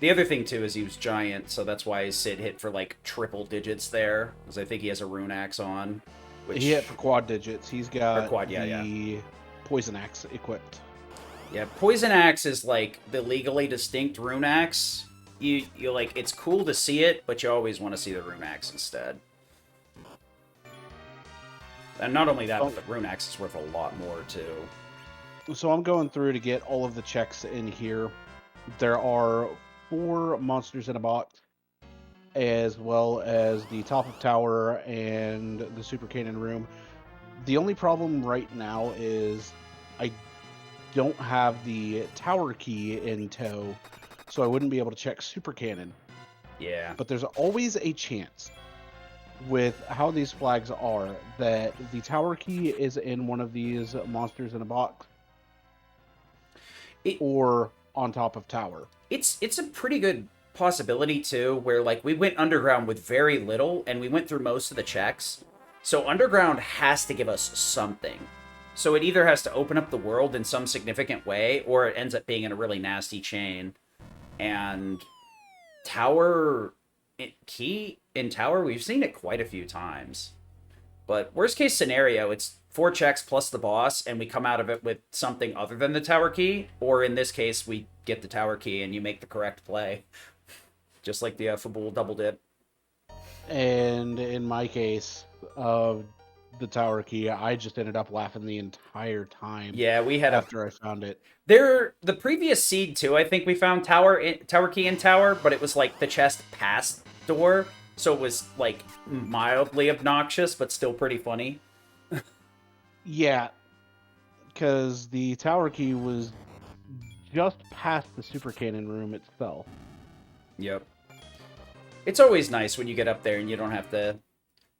The other thing, too, is he was giant, so that's why Sid hit for, like, triple digits there, because I think he has a rune axe on. Which... He hit for quad digits. He's got the poison axe equipped. Yeah, poison axe is, like, the legally distinct rune axe. You like, it's cool to see it, but you always want to see the rune axe instead. And not only that, but the rune axe is worth a lot more, too. So I'm going through to get all of the checks in here. There are 4 monsters in a box, as well as the top of tower and the super cannon room. The only problem right now is I don't have the tower key in tow, so I wouldn't be able to check super cannon. Yeah. But there's always a chance with how these flags are that the tower key is in one of these monsters in a box or on top of tower. It's a pretty good possibility too, where like we went underground with very little and we went through most of the checks. So underground has to give us something. So it either has to open up the world in some significant way, or it ends up being in a really nasty chain. And tower key in tower, we've seen it quite a few times. But worst case scenario, it's 4 checks plus the boss, and we come out of it with something other than the tower key. Or in this case, we get the tower key and you make the correct play. Just like the Fable double dip. And in my case of the tower key, I just ended up laughing the entire time. Yeah, we had after I found it. The previous seed too, I think we found tower key in tower, but it was like the chest past door, so it was like mildly obnoxious, but still pretty funny. Yeah, because the tower key was just past the super cannon room itself. Yep. It's always nice when you get up there and you don't have to...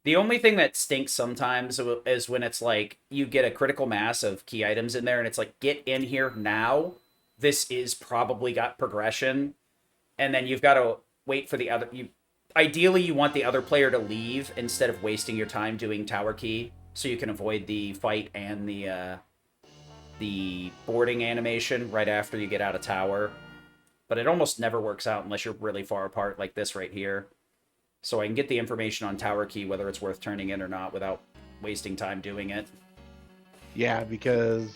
The only thing that stinks sometimes is when it's like, you get a critical mass of key items in there, and it's like, get in here now. This is probably got progression. And then you've got to wait for the other... Ideally, you want the other player to leave instead of wasting your time doing tower key, so you can avoid the fight and the boarding animation right after you get out of tower. But it almost never works out unless you're really far apart, like this right here. So I can get the information on tower key, whether it's worth turning in or not, without wasting time doing it. Yeah, because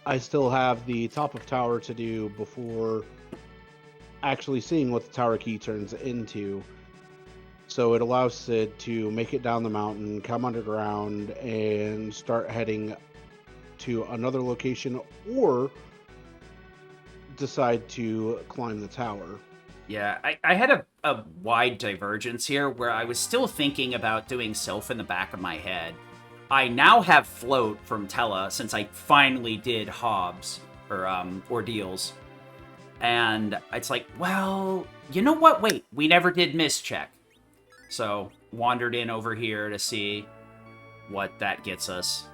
I still have the top of tower to do before actually seeing what the tower key turns into. So it allows Sid to make it down the mountain, come underground, and start heading to another location, or decide to climb the tower. Yeah, I had a wide divergence here where I was still thinking about doing Sylph in the back of my head. I now have Float from Tella since I finally did Hobbs or Ordeals. And it's like, well, you know what? Wait, we never did Mischeck. So, wandered in over here to see what that gets us.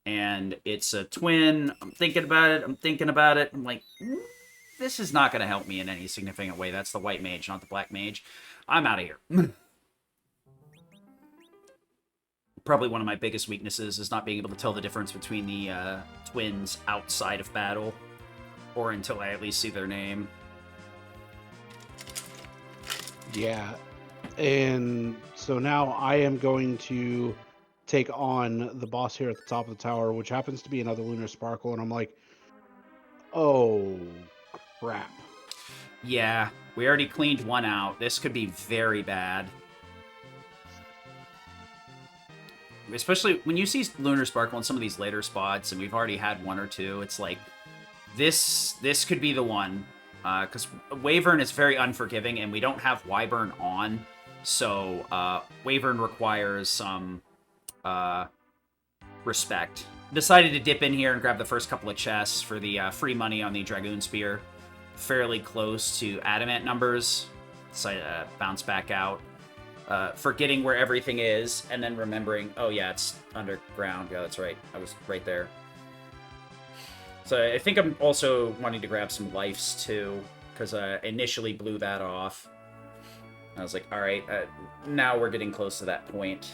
And it's a twin. I'm thinking about it. I'm like, this is not going to help me in any significant way. That's the white mage, not the black mage. I'm out of here. Probably one of my biggest weaknesses is not being able to tell the difference between the twins outside of battle, or until I at least see their name. Yeah, and so now I am going to take on the boss here at the top of the tower, which happens to be another Lunar Sparkle, and I'm like, oh, crap. Yeah, we already cleaned one out. This could be very bad. Especially when you see Lunar Sparkle in some of these later spots, and we've already had one or two, it's like, this could be the one. Because Wyvern is very unforgiving, and we don't have Wyvern on, so Wyvern requires some respect. Decided to dip in here and grab the first couple of chests for the free money on the Dragoon Spear. Fairly close to Adamant numbers, so bounce back out. Forgetting where everything is, and then remembering, oh yeah, it's underground. Yeah, that's right. I was right there. So I think I'm also wanting to grab some lives too, because I initially blew that off. I was like, all right, now we're getting close to that point.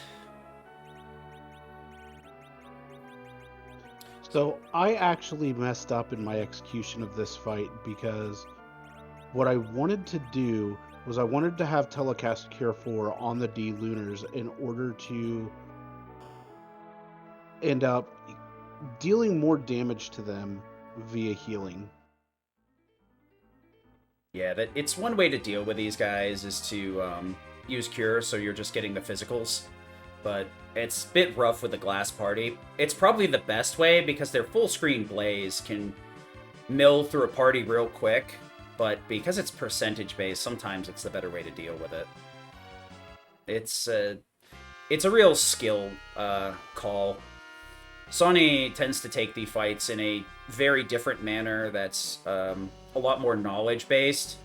So I actually messed up in my execution of this fight, because what I wanted to do was I wanted to have Telecast Cure 4 on the D Lunars in order to end up dealing more damage to them via healing. Yeah, it's one way to deal with these guys is to use Cure, so you're just getting the physicals. But it's a bit rough with the Glass Party. It's probably the best way because their full screen Blaze can mill through a party real quick, but because it's percentage based, sometimes it's the better way to deal with it. It's a real skill call. Sonny tends to take the fights in a very different manner that's a lot more knowledge based,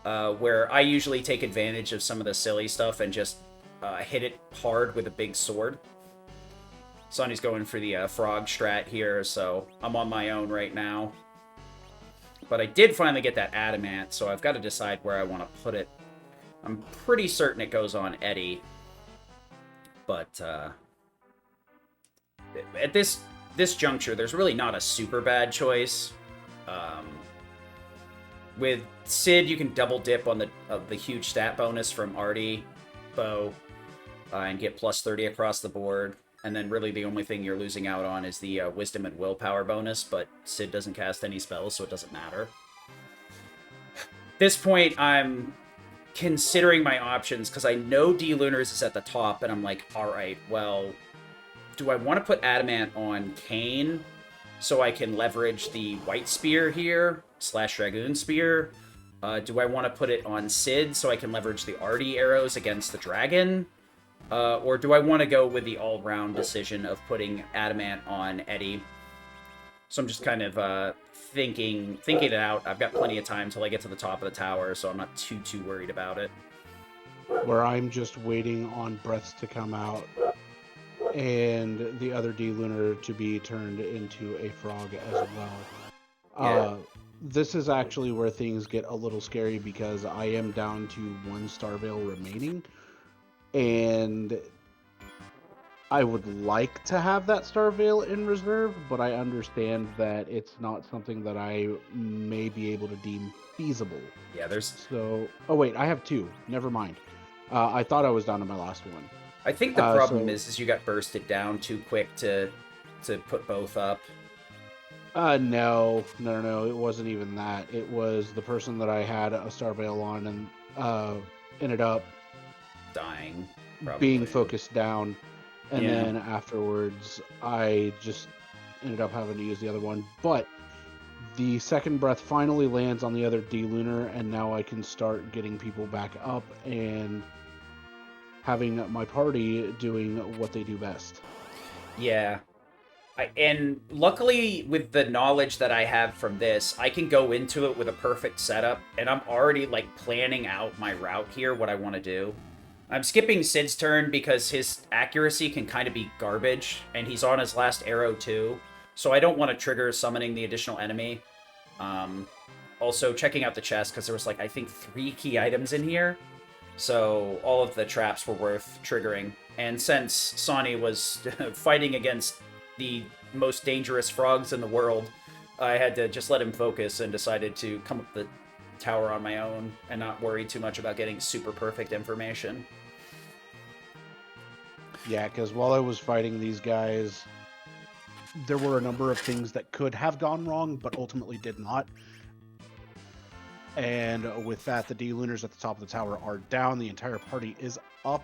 where I usually take advantage of some of the silly stuff and just hit it hard with a big sword. Sonny's going for the frog strat here, so I'm on my own right now. But I did finally get that adamant, so I've got to decide where I want to put it. I'm pretty certain it goes on Eddie. But at this juncture, there's really not a super bad choice. With Sid, you can double dip on the huge stat bonus from Artie Bow and get plus 30 across the board. And then really the only thing you're losing out on is the Wisdom and Willpower bonus, but Sid doesn't cast any spells, so it doesn't matter. At this point, I'm considering my options, because I know D-Lunars is at the top, and I'm like, alright, well, do I want to put Adamant on Kane so I can leverage the White Spear here, / Dragoon Spear? Do I want to put it on Sid so I can leverage the Artie arrows against the Dragon? Or do I want to go with the all-round decision of putting Adamant on Eddie? So I'm just kind of thinking it out. I've got plenty of time till I get to the top of the tower, so I'm not too worried about it. Where I'm just waiting on breaths to come out and the other D-Lunar to be turned into a frog as well. Yeah. This is actually where things get a little scary, because I am down to 1 Star Veil remaining. And I would like to have that Star Veil in reserve, but I understand that it's not something that I may be able to deem feasible. Yeah, there's... So, oh wait, I have 2. Never mind. I thought I was down to my last one. I think the problem So is you got bursted down too quick to put both up. no, it wasn't even that. It was the person that I had a star veil on and ended up Dying, being probably. focused down, and Yeah. then afterwards I just ended up having to use the other one. But the second breath finally lands on the other D lunar, and now I can start getting people back up and having my party doing what they do best. Yeah. And luckily, with the knowledge that I have from this, I can go into it with a perfect setup, and I'm already like planning out my route here, what I want to do. I'm skipping Sid's turn because his accuracy can kind of be garbage, and he's on his last arrow too, so I don't want to trigger summoning the additional enemy. Um, Also, checking out the chest because there was like I think 3 key items in here, so all of the traps were worth triggering. And since Sonny was fighting against the most dangerous frogs in the world, I had to just let him focus and decided to come up the tower on my own and not worry too much about getting super perfect information. Yeah, because while I was fighting these guys, there were a number of things that could have gone wrong, but ultimately did not. And with that, the D Lunars at the top of the tower are down. The entire party is up.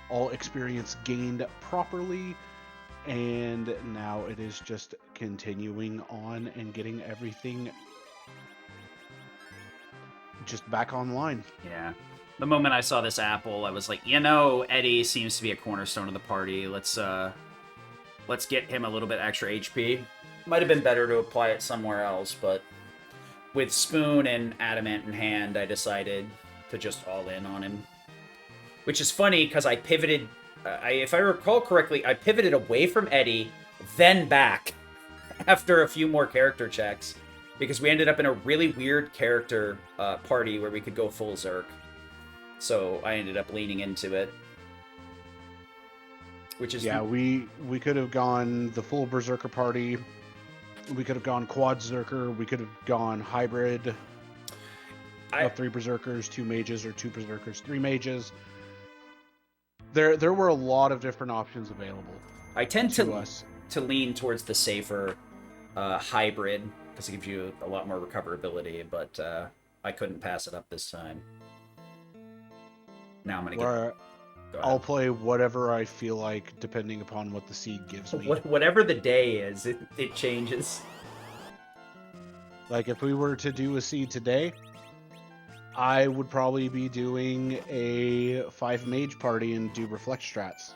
All experience gained properly. And now it is just continuing on and getting everything just back online. Yeah. The moment I saw this apple, I was like, you know, Eddie seems to be a cornerstone of the party. Let's get him a little bit extra HP. Might have been better to apply it somewhere else, but with Spoon and Adamant in hand, I decided to just all in on him. Which is funny because I pivoted. If I recall correctly, I pivoted away from Eddie, then back after a few more character checks because we ended up in a really weird character party where we could go full Zerk. So I ended up leaning into it. Which is Yeah, we could have gone the full Berserker party. We could have gone quad Zerker. We could have gone hybrid of 3 Berserkers, 2 mages, or 2 Berserkers, 3 mages. There were a lot of different options available. I tend to us to lean towards the safer hybrid because it gives you a lot more recoverability, but I couldn't pass it up this time. Now I'm gonna get. I'll play whatever I feel like, depending upon what the seed gives me. Whatever the day is, it changes. Like, if we were to do a seed today, I would probably be doing a 5 mage party and do reflect strats.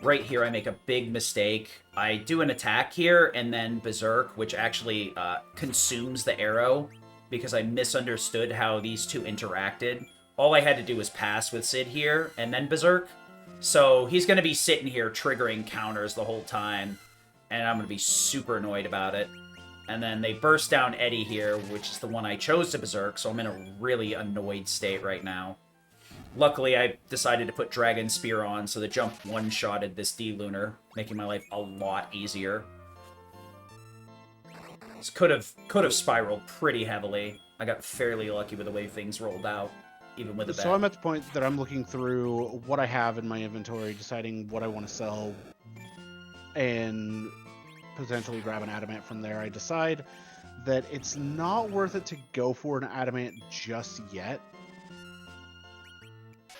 Right here, I make a big mistake. I do an attack here and then Berserk, which actually consumes the arrow, because I misunderstood how these two interacted. All I had to do was pass with Sid here, and then Berserk. So he's going to be sitting here triggering counters the whole time, and I'm going to be super annoyed about it. And then they burst down Eddie here, which is the one I chose to Berserk, so I'm in a really annoyed state right now. Luckily, I decided to put Dragon Spear on, so the jump one-shotted this D-Lunar, making my life a lot easier. This could have spiraled pretty heavily. I got fairly lucky with the way things rolled out, even with the bad. So I'm at the point that I'm looking through what I have in my inventory, deciding what I want to sell, and potentially grab an Adamant from there. I decide that it's not worth it to go for an Adamant just yet,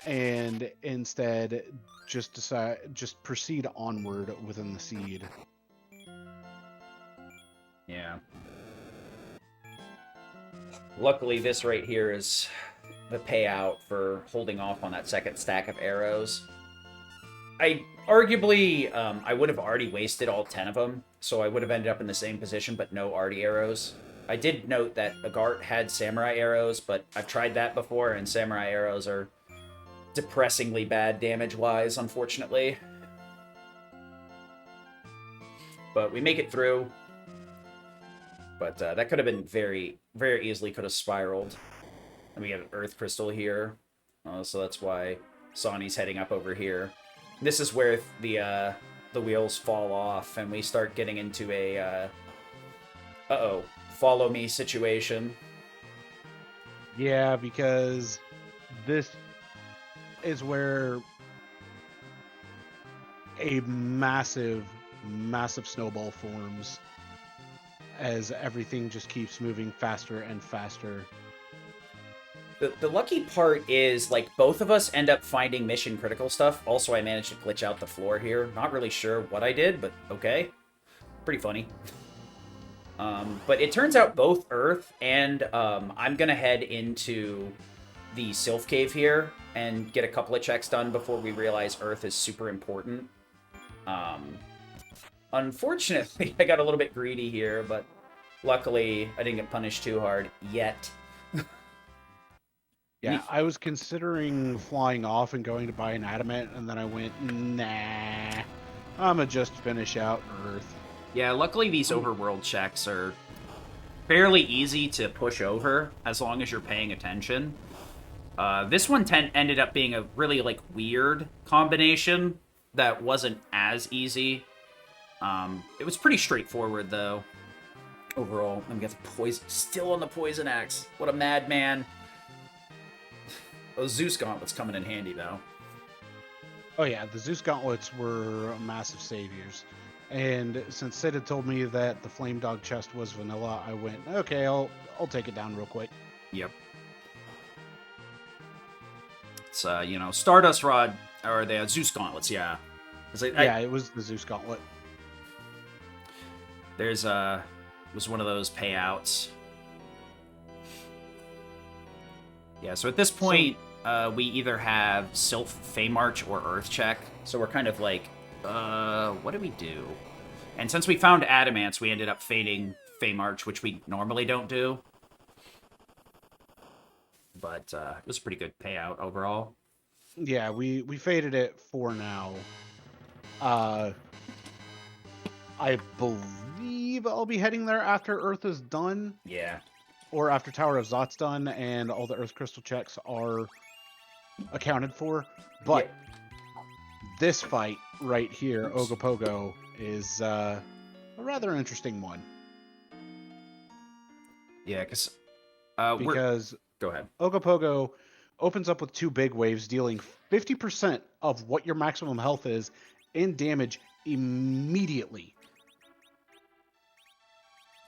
and instead just proceed onward within the seed. Yeah. Luckily, this right here is the payout for holding off on that second stack of arrows. I arguably, I would have already wasted all 10 of them, so I would have ended up in the same position, but no arty arrows. I did note that Agart had samurai arrows, but I've tried that before, and samurai arrows are depressingly bad damage-wise, unfortunately. But we make it through. But that could have been very, very easily could have spiraled. And we get an Earth Crystal here. So that's why Sonny's heading up over here. This is where the wheels fall off, and we start getting into a uh-oh, follow me situation. Yeah, because this is where a massive, massive snowball forms as everything just keeps moving faster and faster. The lucky part is, like, both of us end up finding mission critical stuff. Also, I managed to glitch out the floor here. Not really sure what I did, but okay. Pretty funny. But it turns out both Earth and I'm gonna head into the Sylph Cave here and get a couple of checks done before we realize Earth is super important. Unfortunately, I got a little bit greedy here, but luckily I didn't get punished too hard yet. Yeah, I was considering flying off and going to buy an adamant, and then I went, nah, I'm gonna just finish out Earth. Yeah, luckily these overworld checks are fairly easy to push over as long as you're paying attention. This one ended up being a really, like, weird combination that wasn't as easy. It was pretty straightforward, though, overall. Let me get the poison. Still on the poison axe. What a madman. Those Zeus gauntlets coming in handy, though. Oh yeah, the Zeus gauntlets were massive saviors. And since Sid had told me that the Flame Dog chest was vanilla, I went, okay, I'll take it down real quick. Yep. It's, Stardust Rod, or the Zeus gauntlets, yeah. It was the Zeus gauntlet. There's, was one of those payouts. Yeah, so at this point, we either have Sylph, Fey March, or Earth check. So we're kind of like, what do we do? And since we found Adamants, we ended up fading Fey March, which we normally don't do. But it was a pretty good payout overall. Yeah, we faded it for now. I believe I'll be heading there after Earth is done. Yeah. Or after Tower of Zot's done and all the Earth Crystal checks are accounted for. But this fight right here, Ogopogo, is a rather interesting one. Yeah, because... Go ahead. Ogopogo opens up with 2 big waves, dealing 50% of what your maximum health is in damage immediately.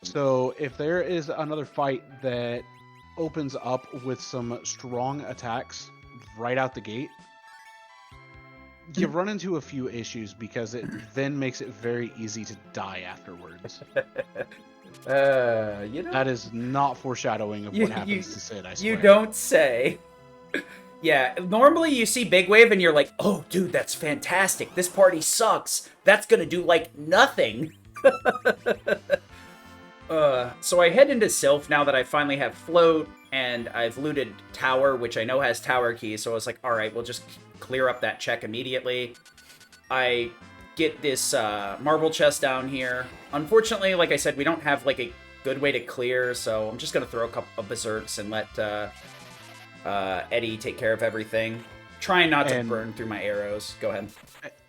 So if there is another fight that opens up with some strong attacks right out the gate, you run into a few issues because it then makes it very easy to die afterwards. That is not foreshadowing of what happens to Sid, I swear. You don't say. Yeah, normally you see Big Wave and you're like, oh, dude, that's fantastic. This party sucks. That's gonna do, like, nothing. So I head into Sylph now that I finally have Float, and I've looted Tower, which I know has Tower Key, so I was like, alright, we'll just clear up that check immediately. I get this marble chest down here. Unfortunately, like I said, we don't have, like, a good way to clear, so I'm just gonna throw a couple of Berserks and let Eddie take care of everything. Trying not to burn through my arrows. Go ahead.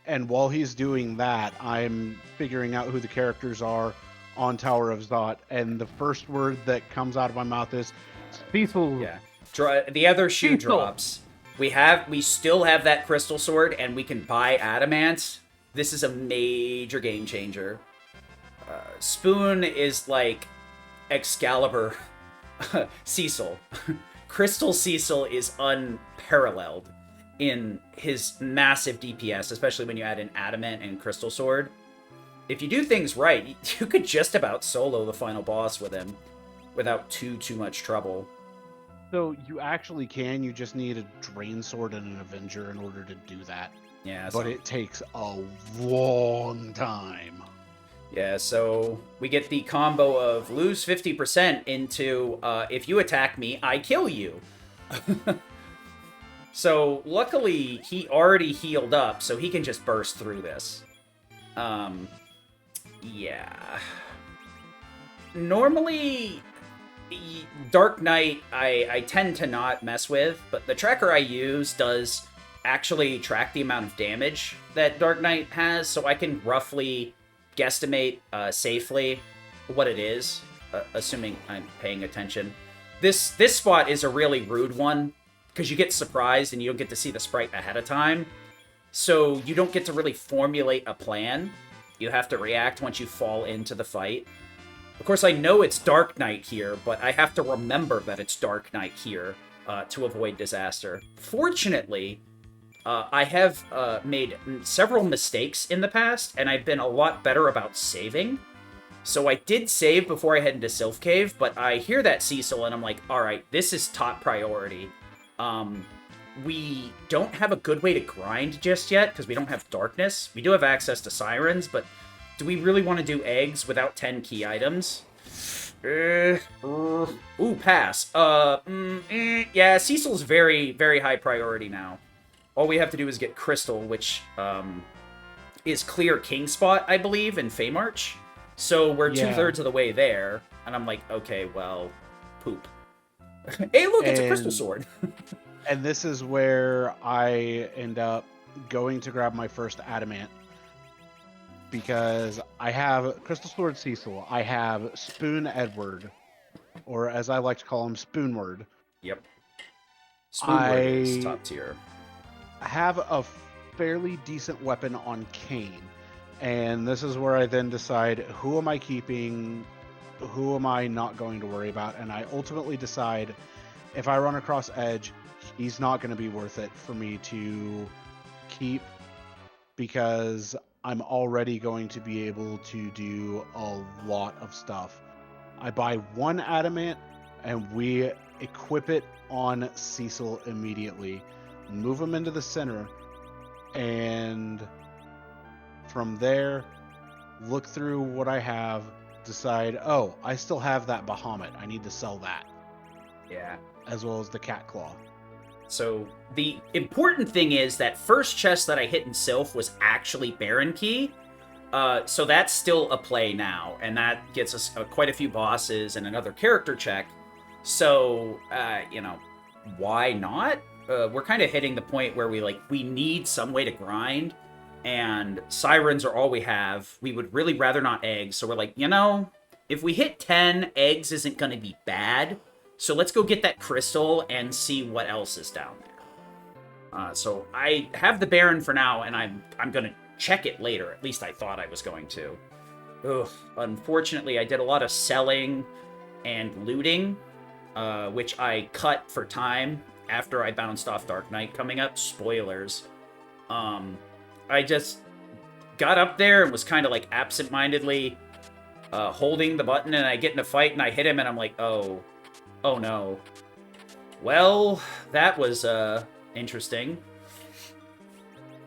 And while he's doing that, I'm figuring out who the characters are on Tower of Zot, and the first word that comes out of my mouth is Cecil. Yeah. The other shoe drops. We still have that crystal sword, and we can buy adamants. This is a major game changer. Spoon is like Excalibur. Cecil. Crystal Cecil is unparalleled in his massive DPS, especially when you add an adamant and crystal sword. If you do things right, you could just about solo the final boss with him without too much trouble. So you actually can, you just need a Drain Sword and an Avenger in order to do that. Yeah. But it takes a long time. Yeah, so we get the combo of lose 50% into if you attack me, I kill you. So luckily, he already healed up, so he can just burst through this. Yeah. Normally, Dark Knight, I tend to not mess with, but the tracker I use does actually track the amount of damage that Dark Knight has, so I can roughly guesstimate safely what it is, assuming I'm paying attention. This spot is a really rude one. because you get surprised and you don't get to see the sprite ahead of time. So you don't get to really formulate a plan. You have to react once you fall into the fight. Of course, I know it's Dark Knight here, but I have to remember that it's Dark Knight here to avoid disaster. Fortunately, I have made several mistakes in the past, and I've been a lot better about saving. So I did save before I head into Sylph Cave, but I hear that Cecil, and I'm like, alright, this is top priority. We don't have a good way to grind just yet, because we don't have darkness. We do have access to sirens, but do we really want to do eggs without 10 key items? Ooh, pass. Yeah, Cecil's very, very high priority now. All we have to do is get Crystal, which is clear King Spot, I believe, in Feymarch. So we're 2/3 of the way there, and I'm like, okay, well, poop. Hey, look, it's a Crystal Sword. And this is where I end up going to grab my first Adamant. Because I have Crystal Sword Cecil, I have Spoon Edward, or as I like to call him, Spoonward. Yep. Spoonward is top tier. I have a fairly decent weapon on Kane, and this is where I then decide who am I keeping, who am I not going to worry about, and I ultimately decide if I run across Edge, he's not going to be worth it for me to keep because I'm already going to be able to do a lot of stuff. I buy one Adamant and we equip it on Cecil immediately, move him into the center, and from there, look through what I have, decide, oh, I still have that Bahamut. I need to sell that. Yeah. As well as the Cat Claw. So the important thing is that first chest that I hit in Sylph was actually Baron Key. So that's still a play now, and that gets us quite a few bosses and another character check. So, you know, why not? We're kind of hitting the point where we need some way to grind, and sirens are all we have. We would really rather not eggs, so we're like, you know, if we hit 10, eggs isn't going to be bad. So let's go get that crystal and see what else is down there. So I have the Baron for now, and I'm going to check it later. At least I thought I was going to. Ugh. Unfortunately, I did a lot of selling and looting, which I cut for time after I bounced off Dark Knight coming up. Spoilers. I just got up there and was kind of like absent-mindedly holding the button, and I get in a fight and I hit him, and I'm like, oh no. Well, that was interesting.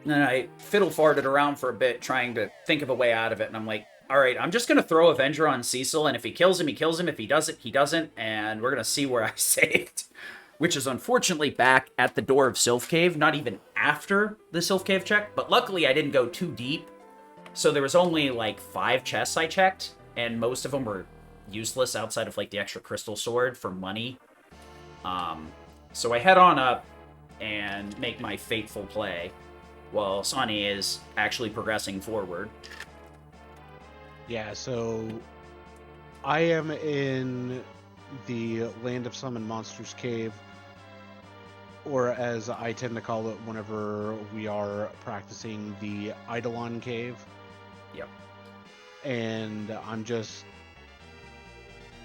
And then I fiddle-farted around for a bit trying to think of a way out of it, and I'm like, alright, I'm just gonna throw Avenger on Cecil, and if he kills him, he kills him. If he doesn't, he doesn't, and we're gonna see where I saved. Which is unfortunately back at the door of Sylph Cave, not even after the Sylph Cave check, but luckily I didn't go too deep. So there was only like 5 chests I checked, and most of them were useless outside of like the extra crystal sword for money. So I head on up and make my fateful play while Sonny is actually progressing forward. Yeah, so I am in the Land of Summon Monsters cave, or as I tend to call it whenever we are practicing, the Eidolon cave. Yep. And I'm just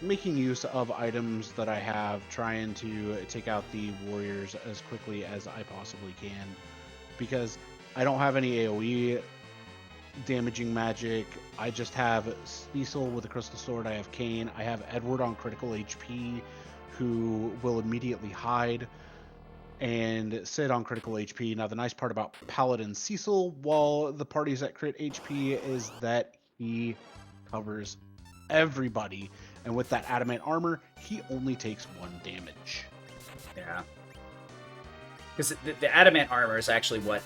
making use of items that I have, trying to take out the warriors as quickly as I possibly can, because I don't have any AoE damaging magic. I just have Cecil with a crystal sword. I have Kane. I have Edward on critical HP, who will immediately hide, and Sid on critical HP. Now, the nice part about Paladin Cecil, while the party's at crit HP, is that he covers everybody, and with that adamant armor, he only takes 1 damage. Yeah. Because the adamant armor is actually what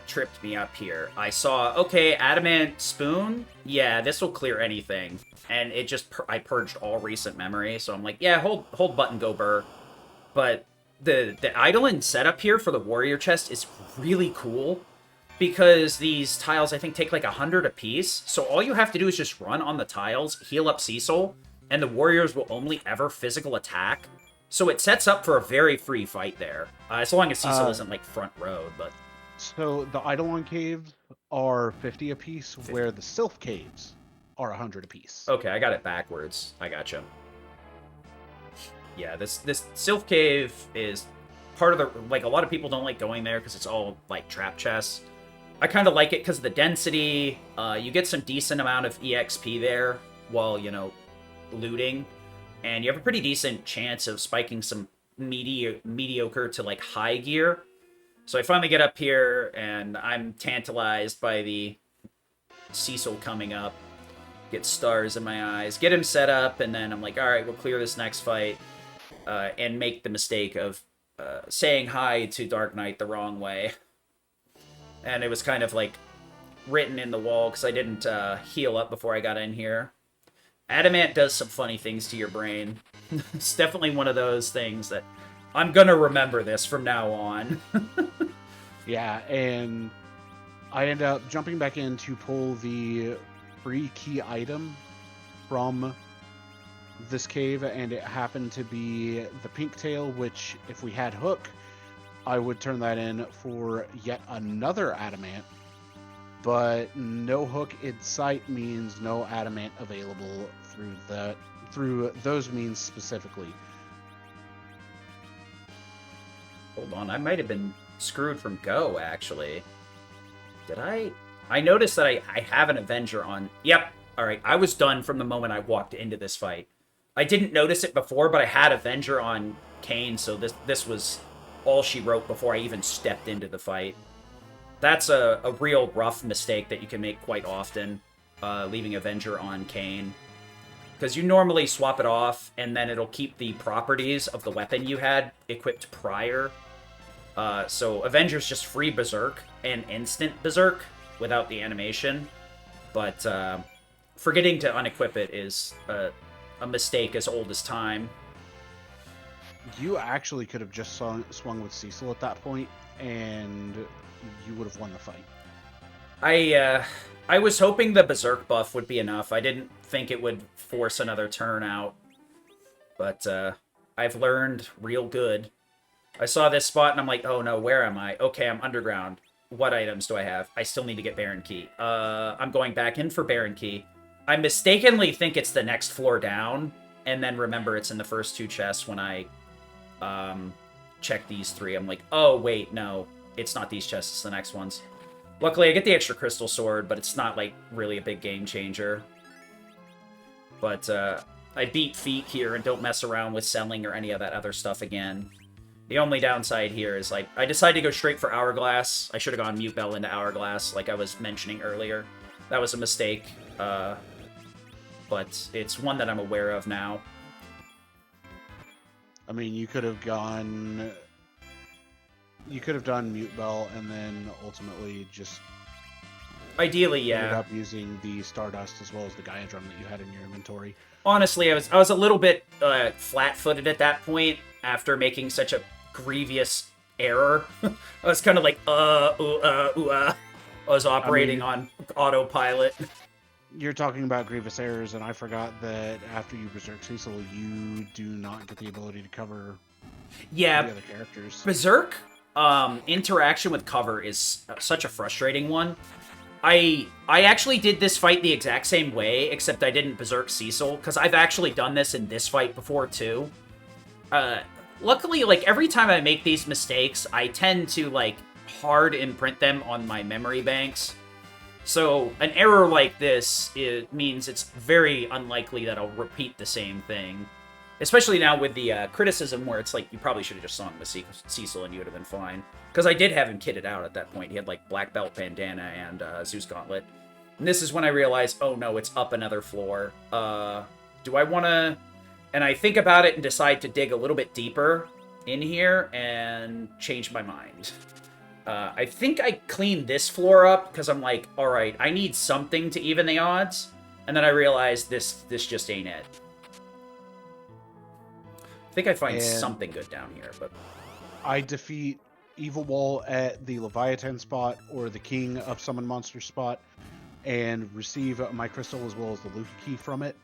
tripped me up here. I saw, okay, adamant spoon? Yeah, this will clear anything. And it just, I purged all recent memory, so I'm like, yeah, hold button, go burr. But the Eidolon setup here for the warrior chest is really cool, because these tiles, I think, take like 100 apiece, so all you have to do is just run on the tiles, heal up Cecil, and the warriors will only ever physical attack So it sets up for a very free fight there, as long as Cecil isn't like front road. But So the Eidolon caves are 50 apiece, 50. where the Sylph caves are 100 apiece. Okay, I got it backwards. I gotcha. Yeah, this Sylph Cave is part of the, like, a lot of people don't like going there because it's all like trap chests. I kind of like it because of the density. You get some decent amount of EXP there while, you know, looting, and you have a pretty decent chance of spiking some mediocre to like high gear. So I finally get up here and I'm tantalized by the Cecil coming up. Get stars in my eyes, get him set up, and then I'm like, all right, we'll clear this next fight, and make the mistake of saying hi to Dark Knight the wrong way. And it was kind of like written in the wall because I didn't heal up before I got in here. Adamant does some funny things to your brain. It's definitely one of those things that I'm gonna remember this from now on. Yeah, and I end up jumping back in to pull the free key item from this cave, and it happened to be the pink tail, which if we had hook, I would turn that in for yet another adamant, but no hook in sight means no adamant available through those means specifically. Hold on, I might have been screwed from go, actually. Did I? I noticed that I have an Avenger on. Yep. All right. I was done from the moment I walked into this fight. I didn't notice it before, but I had Avenger on Kane, so this was all she wrote before I even stepped into the fight. That's a real rough mistake that you can make quite often, leaving Avenger on Kane. Because you normally swap it off, and then it'll keep the properties of the weapon you had equipped prior. So Avenger's just free Berserk and instant Berserk without the animation. But forgetting to unequip it is a mistake as old as time. You actually could have just swung with Cecil at that point, and you would have won the fight. I was hoping the Berserk buff would be enough. I didn't think it would force another turn out. But I've learned real good. I saw this spot and I'm like, oh no, where am I? Okay, I'm underground. What items do I have? I still need to get Baron Key. I'm going back in for Baron Key. I mistakenly think it's the next floor down, and then remember it's in the first two chests when I check these three. I'm like, oh wait, no, it's not these chests, it's the next ones. Luckily, I get the extra crystal sword, but it's not like really a big game changer. But I beat feet here and don't mess around with selling or any of that other stuff again. The only downside here is, like, I decided to go straight for Hourglass. I should have gone Mute Bell into Hourglass, like I was mentioning earlier. That was a mistake, but it's one that I'm aware of now. I mean, you could have gone... You could have done Mute Bell and then ultimately just... Ideally, yeah. Ended up using the Stardust as well as the Gaia Drum that you had in your inventory. Honestly, I was a little bit flat-footed at that point after making such a grievous error. I was kind of like, I was operating on autopilot. You're talking about grievous errors, and I forgot that after you Berserk Cecil, you do not get the ability to cover the other characters. Berserk interaction with cover is such a frustrating one. I actually did this fight the exact same way, except I didn't Berserk Cecil, because I've actually done this in this fight before, too. Luckily, like, every time I make these mistakes, I tend to, like, hard imprint them on my memory banks. So, an error like this, it means it's very unlikely that I'll repeat the same thing. Especially now with the criticism where it's like, you probably should have just sung with Cecil and you would have been fine. Because I did have him kitted out at that point. He had, like, Black Belt Bandana and Zeus Gauntlet. And this is when I realized, oh no, it's up another floor. Do I want to... And I think about it and decide to dig a little bit deeper in here and change my mind. I think I cleaned this floor up because I'm like, all right, I need something to even the odds. And then I realized this just ain't it. I think I find something good down here, but... I defeat Evil Wall at the Leviathan spot or the King of Summon Monster spot and receive my crystal as well as the Lucky Key from it,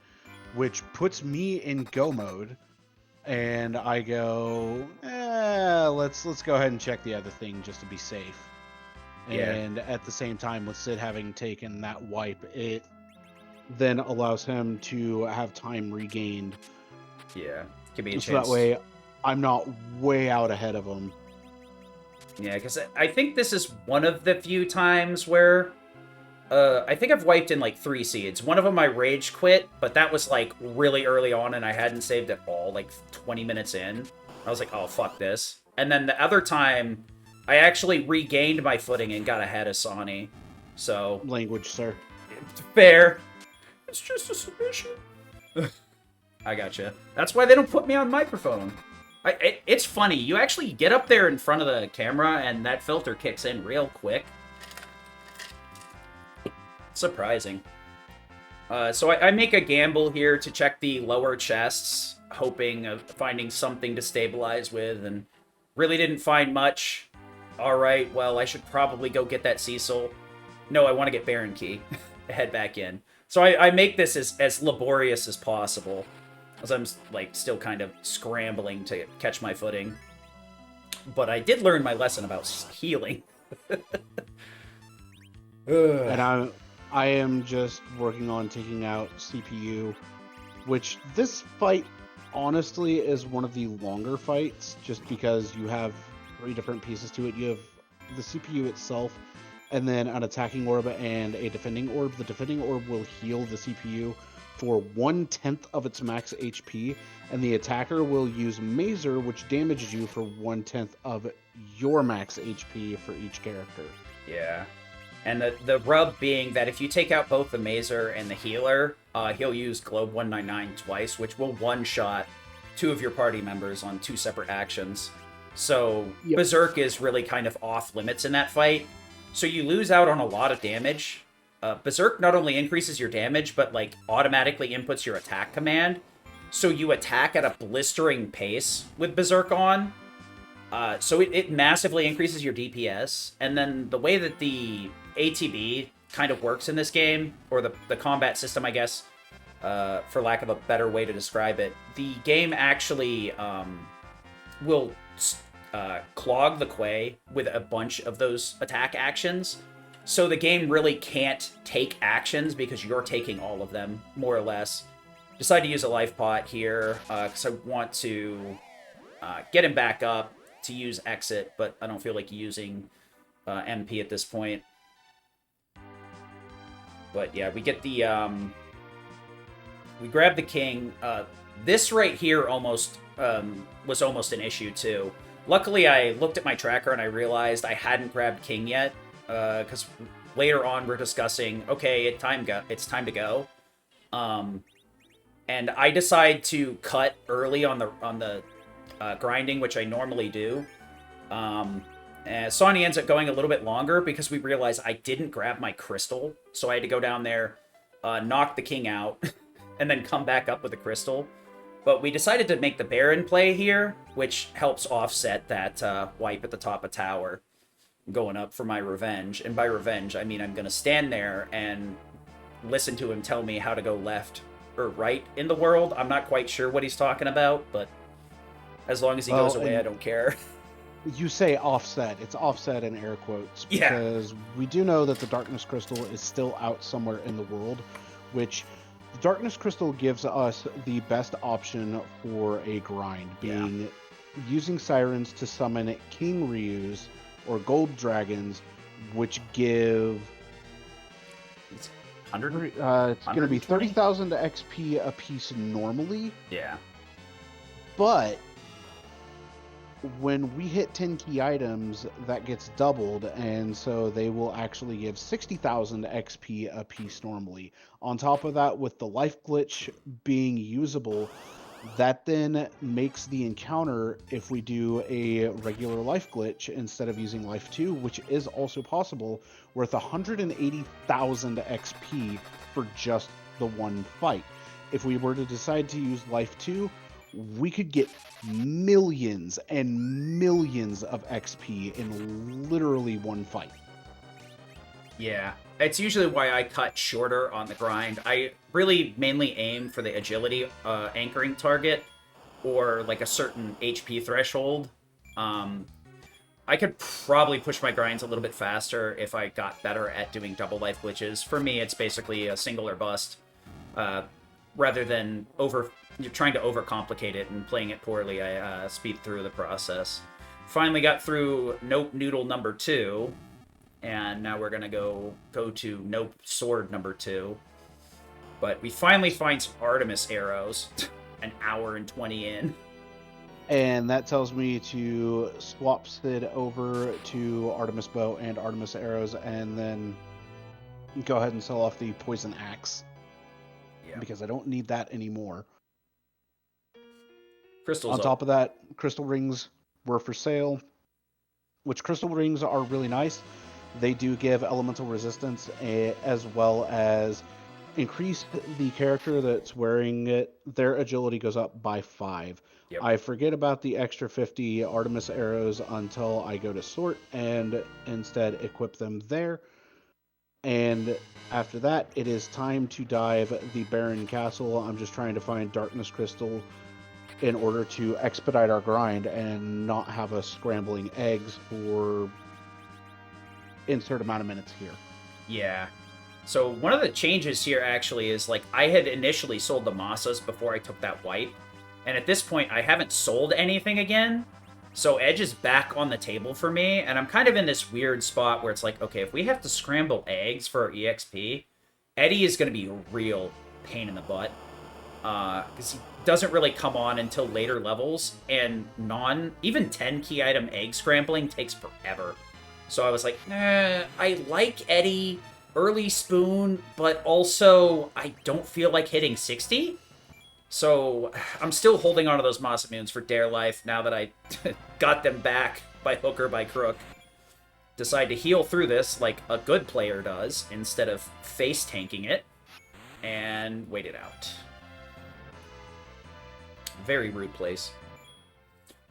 which puts me in go mode and I go, let's go ahead and check the other thing just to be safe. Yeah. And at the same time, with Sid having taken that wipe, it then allows him to have time regained. Yeah. Give me a So that chance. way, I'm not way out ahead of him. Yeah, because I think this is one of the few times where I think I've wiped in like 3 seeds. One of them I rage quit, but that was like really early on and I hadn't saved at all, like 20 minutes in. I was like, oh, fuck this. And then the other time, I actually regained my footing and got ahead of Sonny. So, Language, sir. fair. It's just a submission. I gotcha. That's why they don't put me on microphone. It's funny. You actually get up there in front of the camera and that filter kicks in real quick. Surprising. So I make a gamble here to check the lower chests, hoping of finding something to stabilize with, and really didn't find much. Alright, well, I should probably go get that Cecil. No, I want to get Baron Key. Head back in. So I make this as laborious as possible, as I'm, like, still kind of scrambling to catch my footing. But I did learn my lesson about healing. And I am just working on taking out CPU, which this fight honestly is one of the longer fights, just because you have 3 different pieces to it. You have the CPU itself, and then an attacking orb and a defending orb. The defending orb will heal the CPU for 1/10 of its max HP, and the attacker will use Mazer, which damages you for 1/10 of your max HP for each character. Yeah. And the rub being that if you take out both the Mazer and the healer, he'll use Globe 199 twice, which will one-shot 2 of your party members on 2 separate actions. So Yep. Berserk is really kind of off-limits in that fight. So you lose out on a lot of damage. Berserk not only increases your damage, but like automatically inputs your attack command. So you attack at a blistering pace with Berserk on. So it massively increases your DPS. And then the way that the ATB kind of works in this game, or the combat system, I guess, for lack of a better way to describe it, the game actually will clog the quay with a bunch of those attack actions. So the game really can't take actions because you're taking all of them, more or less. Decide to use a life pot here because I want to get him back up to use exit, but I don't feel like using MP at this point. But yeah, we get the we grab the king. This right here almost was almost an issue too. Luckily, I looked at my tracker and I realized I hadn't grabbed king yet, because later on we're discussing, okay, it's time to go. And I decide to cut early on the grinding, which I normally do. And Sonny ends up going a little bit longer because we realized I didn't grab my crystal, so I had to go down there, knock the king out, and then come back up with the crystal. But we decided to make the Baron play here, which helps offset that wipe at the top of tower. I'm going up for my revenge, and by revenge, I mean I'm going to stand there and listen to him tell me how to go left or right in the world. I'm not quite sure what he's talking about, but as long as he goes away, I don't care. You say offset. It's offset in air quotes. Yeah. Because we do know that the Darkness Crystal is still out somewhere in the world, which the Darkness Crystal gives us the best option for a grind, being using Sirens to summon King Ryus or Gold Dragons, which give... It's 100? It's going to be 30,000 XP a piece normally. Yeah. But when we hit 10 key items, that gets doubled, and so they will actually give 60,000 XP a piece normally. On top of that, with the life glitch being usable, that then makes the encounter, if we do a regular life glitch instead of using life 2, which is also possible, worth 180,000 XP for just the one fight. If we were to decide to use life 2, we could get millions and millions of XP in literally one fight. Yeah. It's usually why I cut shorter on the grind. I really mainly aim for the agility anchoring target. or like a certain HP threshold, I could probably push my grinds a little bit faster if I got better at doing double life glitches. For me, it's basically a single or bust, rather than you're trying to overcomplicate it and playing it poorly. I speed through the process. Finally got through Nope Noodle number 2, and now we're gonna go to Nope Sword number 2. But we finally find some Artemis arrows, an hour and 20 in. And that tells me to swap Sid over to Artemis Bow and Artemis Arrows, and then go ahead and sell off the Poison Axe. Yeah. Because I don't need that anymore. Crystals on top of that, Crystal Rings were for sale, which Crystal Rings are really nice. They do give elemental resistance, as well as increase the character that's wearing it. Their agility goes up by 5. Yep. I forget about the extra 50 Artemis arrows until I go to sort and instead equip them there. And after that, it is time to dive the Barren Castle. I'm just trying to find Darkness Crystal in order to expedite our grind and not have us scrambling eggs for insert amount of minutes here. Yeah. So one of the changes here actually is, like, I had initially sold the Massas before I took that wipe, and at this point I haven't sold anything again, so Edge is back on the table for me, and I'm kind of in this weird spot where it's like, okay, if we have to scramble eggs for our EXP, Eddie is going to be a real pain in the butt, because he doesn't really come on until later levels, and even 10 key item egg scrambling takes forever. So I was like, I like Eddie early spoon, but also I don't feel like hitting 60. So I'm still holding on to those Moss Moons for dear life now that I got them back by hook or by crook. Decide to heal through this like a good player does instead of face tanking it, and wait it out. Very rude place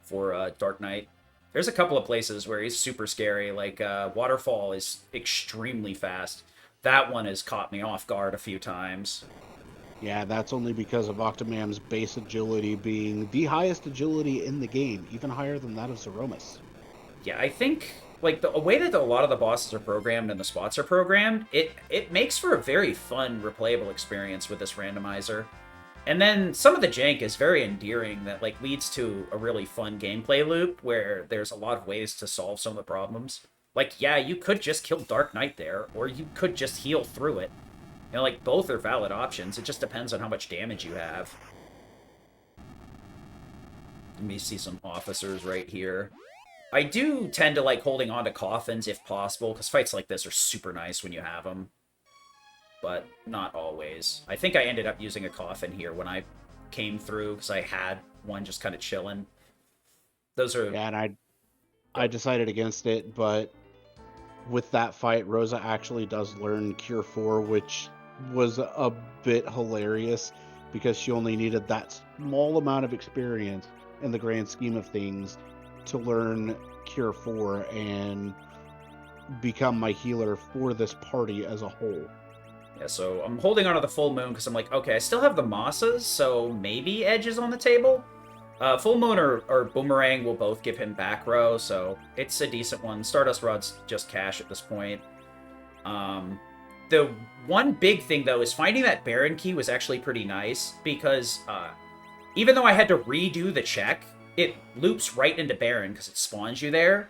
for Dark Knight. There's a couple of places where he's super scary, like Waterfall is extremely fast. That one has caught me off guard a few times. Yeah, that's only because of Octomam's base agility being the highest agility in the game, even higher than that of Zeromus. Yeah, I think, like, the way that a lot of the bosses are programmed and the spots are programmed, it makes for a very fun, replayable experience with this randomizer. And then some of the jank is very endearing that, like, leads to a really fun gameplay loop where there's a lot of ways to solve some of the problems. Like, yeah, you could just kill Dark Knight there, or you could just heal through it. You know, like, both are valid options. It just depends on how much damage you have. Let me see some officers right here. I do tend to like holding on to coffins if possible, because fights like this are super nice when you have them. But not always. I think I ended up using a coffin here when I came through, because I had one just kind of chilling. Those are... Yeah, and I decided against it, but with that fight, Rosa actually does learn Cure 4, which was a bit hilarious, because she only needed that small amount of experience in the grand scheme of things to learn Cure 4 and become my healer for this party as a whole. Yeah, so I'm holding on to the Full Moon because I'm like, okay, I still have the Massas, so maybe Edge is on the table. Full Moon or Boomerang will both give him back row, so it's a decent one. Stardust Rod's just cash at this point. The one big thing, though, is finding that Baron key was actually pretty nice, because even though I had to redo the check, it loops right into Baron because it spawns you there.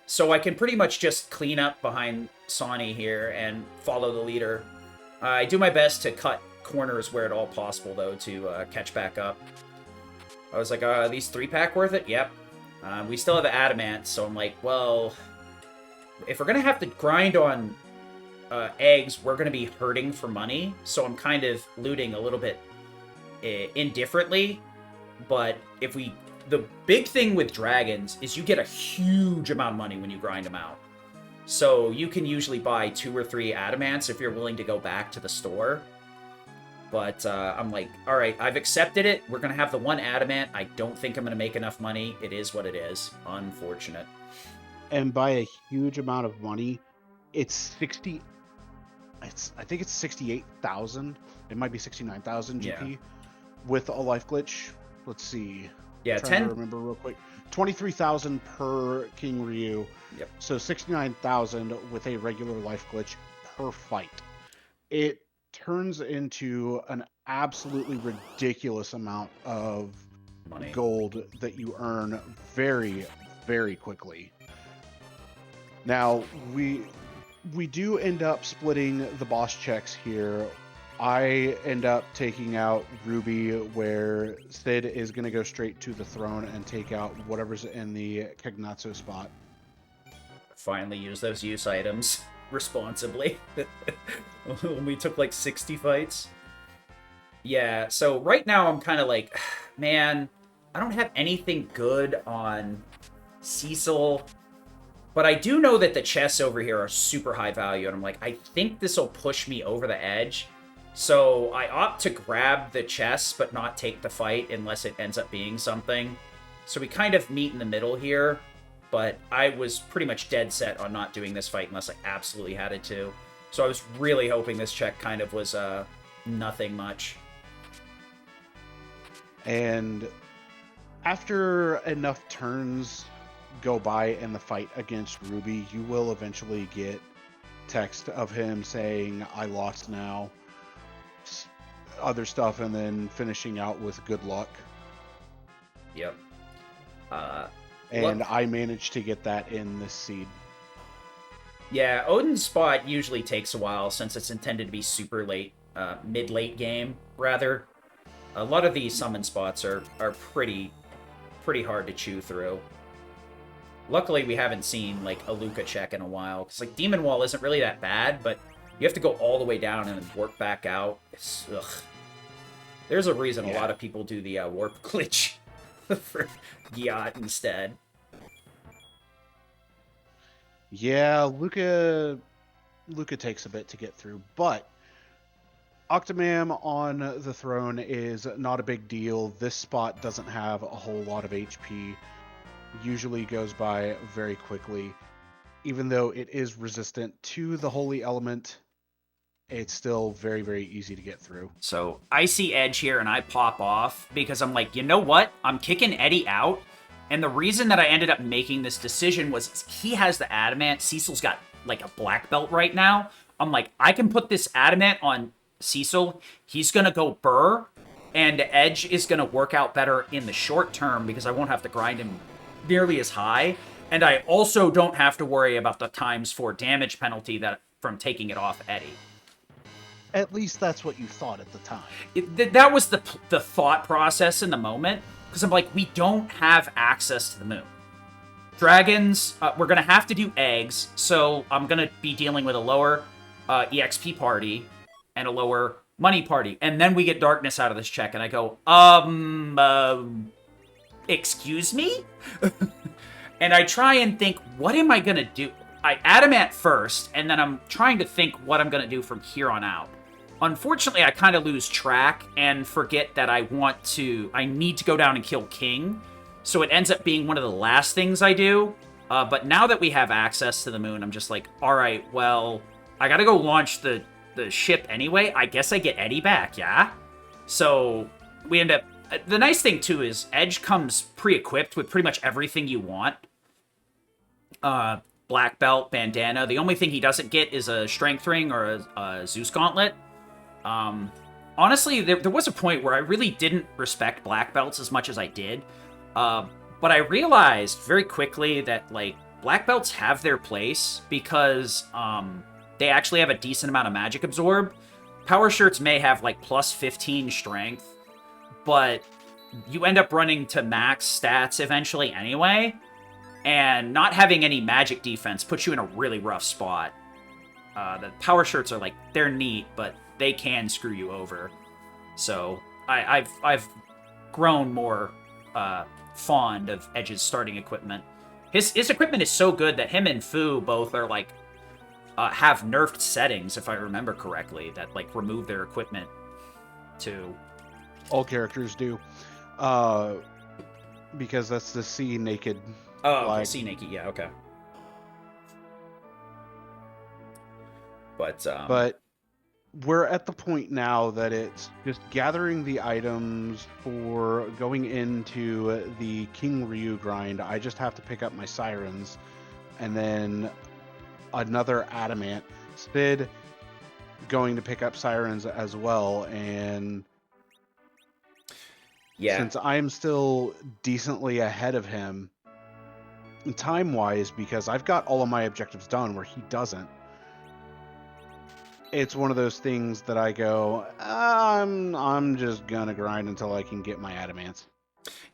So I can pretty much just clean up behind Sonny here and follow the leader. I do my best to cut corners where at all possible, though, to catch back up. I was like, are these 3-pack worth it? Yep. We still have Adamant, so I'm like, well, if we're going to have to grind on eggs, we're going to be hurting for money, so I'm kind of looting a little bit indifferently. But if we... The big thing with dragons is you get a huge amount of money when you grind them out. So you can usually buy 2 or 3 adamants if you're willing to go back to the store. But I'm like, all right, I've accepted it. We're going to have the 1 adamant. I don't think I'm going to make enough money. It is what it is. Unfortunate. And by a huge amount of money, it's I think it's 68,000. It might be 69,000 GP with a life glitch. Let's see. Yeah, trying 10. to remember real quick. 23,000 per King Ryu. Yep. So 69,000 with a regular life glitch per fight. It turns into an absolutely ridiculous amount of Money. gold that you earn very, very quickly. Now, we do end up splitting the boss checks here. I end up taking out Ruby, where Sid is going to go straight to the throne and take out whatever's in the Kegnatsu spot. Finally use those use items responsibly. When we took like 60 fights. Yeah, so right now I'm kind of like, man, I don't have anything good on Cecil. But I do know that the chests over here are super high value, and I'm like, I think this will push me over the edge. So I opt to grab the chests, but not take the fight unless it ends up being something. So we kind of meet in the middle here, but I was pretty much dead set on not doing this fight unless I absolutely had it to. So I was really hoping this check kind of was nothing much. And after enough turns go by in the fight against Ruby, you will eventually get text of him saying, I lost now, other stuff, and then finishing out with good luck. Yep. And I managed to get that in this seed. Yeah, Odin's spot usually takes a while since it's intended to be super late, mid-late game, rather. A lot of these summon spots are pretty hard to chew through. Luckily, we haven't seen, like, a Luca check in a while, because, like, Demon Wall isn't really that bad, but you have to go all the way down and warp back out. Ugh. There's a reason a lot of people do the warp glitch for Yacht instead. Yeah, Luca takes a bit to get through, but Octomam on the throne is not a big deal. This spot doesn't have a whole lot of HP. Usually goes by very quickly. Even though it is resistant to the holy element, it's still very, very easy to get through. So I see Edge here and I pop off because I'm like, you know what? I'm kicking Eddie out. And the reason that I ended up making this decision was he has the adamant. Cecil's got like a black belt right now. I'm like, I can put this adamant on Cecil. He's going to go burr. And Edge is going to work out better in the short term because I won't have to grind him nearly as high. And I also don't have to worry about the ×4 damage penalty that from taking it off Eddie. At least that's what you thought at the time. That was the thought process in the moment. Because I'm like, we don't have access to the moon. Dragons, we're going to have to do eggs. So I'm going to be dealing with a lower EXP party and a lower money party. And then we get darkness out of this check. And I go, excuse me? And I try and think, what am I going to do? I adamant first, and then I'm trying to think what I'm going to do from here on out. Unfortunately, I kind of lose track and forget that I need to go down and kill King. So it ends up being one of the last things I do. But now that we have access to the moon, I'm just like, all right, well, I got to go launch the ship anyway. I guess I get Eddie back, yeah? So we end up... The nice thing, too, is Edge comes pre-equipped with pretty much everything you want. Black belt, bandana. The only thing he doesn't get is a strength ring or a Zeus gauntlet. Honestly, there was a point where I really didn't respect black belts as much as I did. But I realized very quickly that, like, black belts have their place because they actually have a decent amount of magic absorb. Power shirts may have, like, plus 15 strength, but you end up running to max stats eventually anyway. And not having any magic defense puts you in a really rough spot. The power shirts are, like, they're neat, but they can screw you over. So I've grown more fond of Edge's starting equipment. His equipment is so good that him and Fu both are like have nerfed settings, if I remember correctly, that like remove their equipment too. All characters do, because that's the see naked. Oh, okay, see naked, yeah, okay. But we're at the point now that it's just gathering the items for going into the King Ryu grind. I just have to pick up my sirens and then another adamant. Sid going to pick up sirens as well, and Yeah. since I'm still decently ahead of him time-wise, because I've got all of my objectives done where he doesn't, it's one of those things that I go, I'm just gonna grind until I can get my adamants.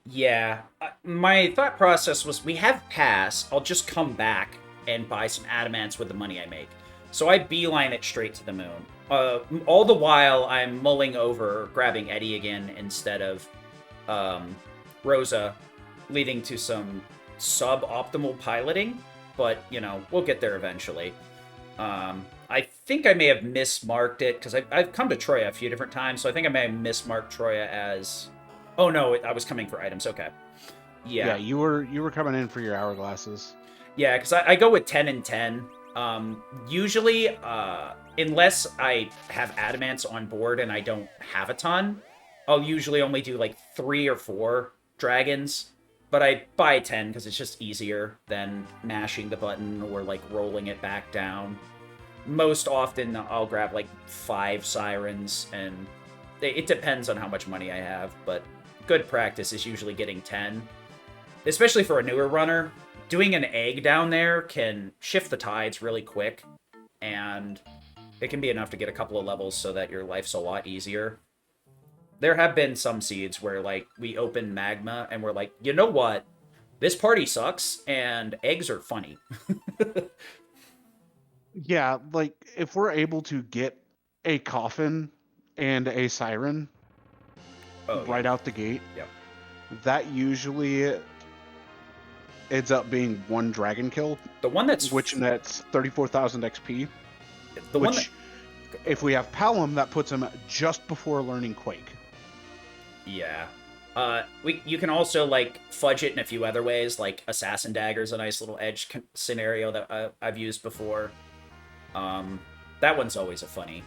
Yeah. My thought process was we have pass. I'll just come back and buy some adamants with the money I make. So I beeline it straight to the moon. All the while, I'm mulling over grabbing Eddie again instead of Rosa, leading to some suboptimal piloting. But, you know, we'll get there eventually. I think I may have mismarked it, because I've come to Troya a few different times, so I think I may have mismarked Troya as... Oh, no, I was coming for items. Okay. Yeah, you were coming in for your hourglasses. Yeah, because I go with 10 and 10. Usually, unless I have adamants on board and I don't have a ton, I'll usually only do like 3 or 4 dragons. But I buy 10 because it's just easier than mashing the button or like rolling it back down. Most often, I'll grab like 5 sirens, and it depends on how much money I have, but good practice is usually getting 10. Especially for a newer runner, doing an egg down there can shift the tides really quick, and it can be enough to get a couple of levels so that your life's a lot easier. There have been some seeds where, like, we open magma and we're like, you know what? This party sucks, and eggs are funny. Yeah, like, if we're able to get a coffin and a siren right out the gate, Yep. that usually ends up being 1 dragon kill, The one that's... which nets 34,000 XP. The one Which, that... if we have Palom, that puts him just before learning Quake. Yeah. You can also, like, fudge it in a few other ways, like Assassin Dagger's a nice little edge scenario that I've used before. That one's always a funny.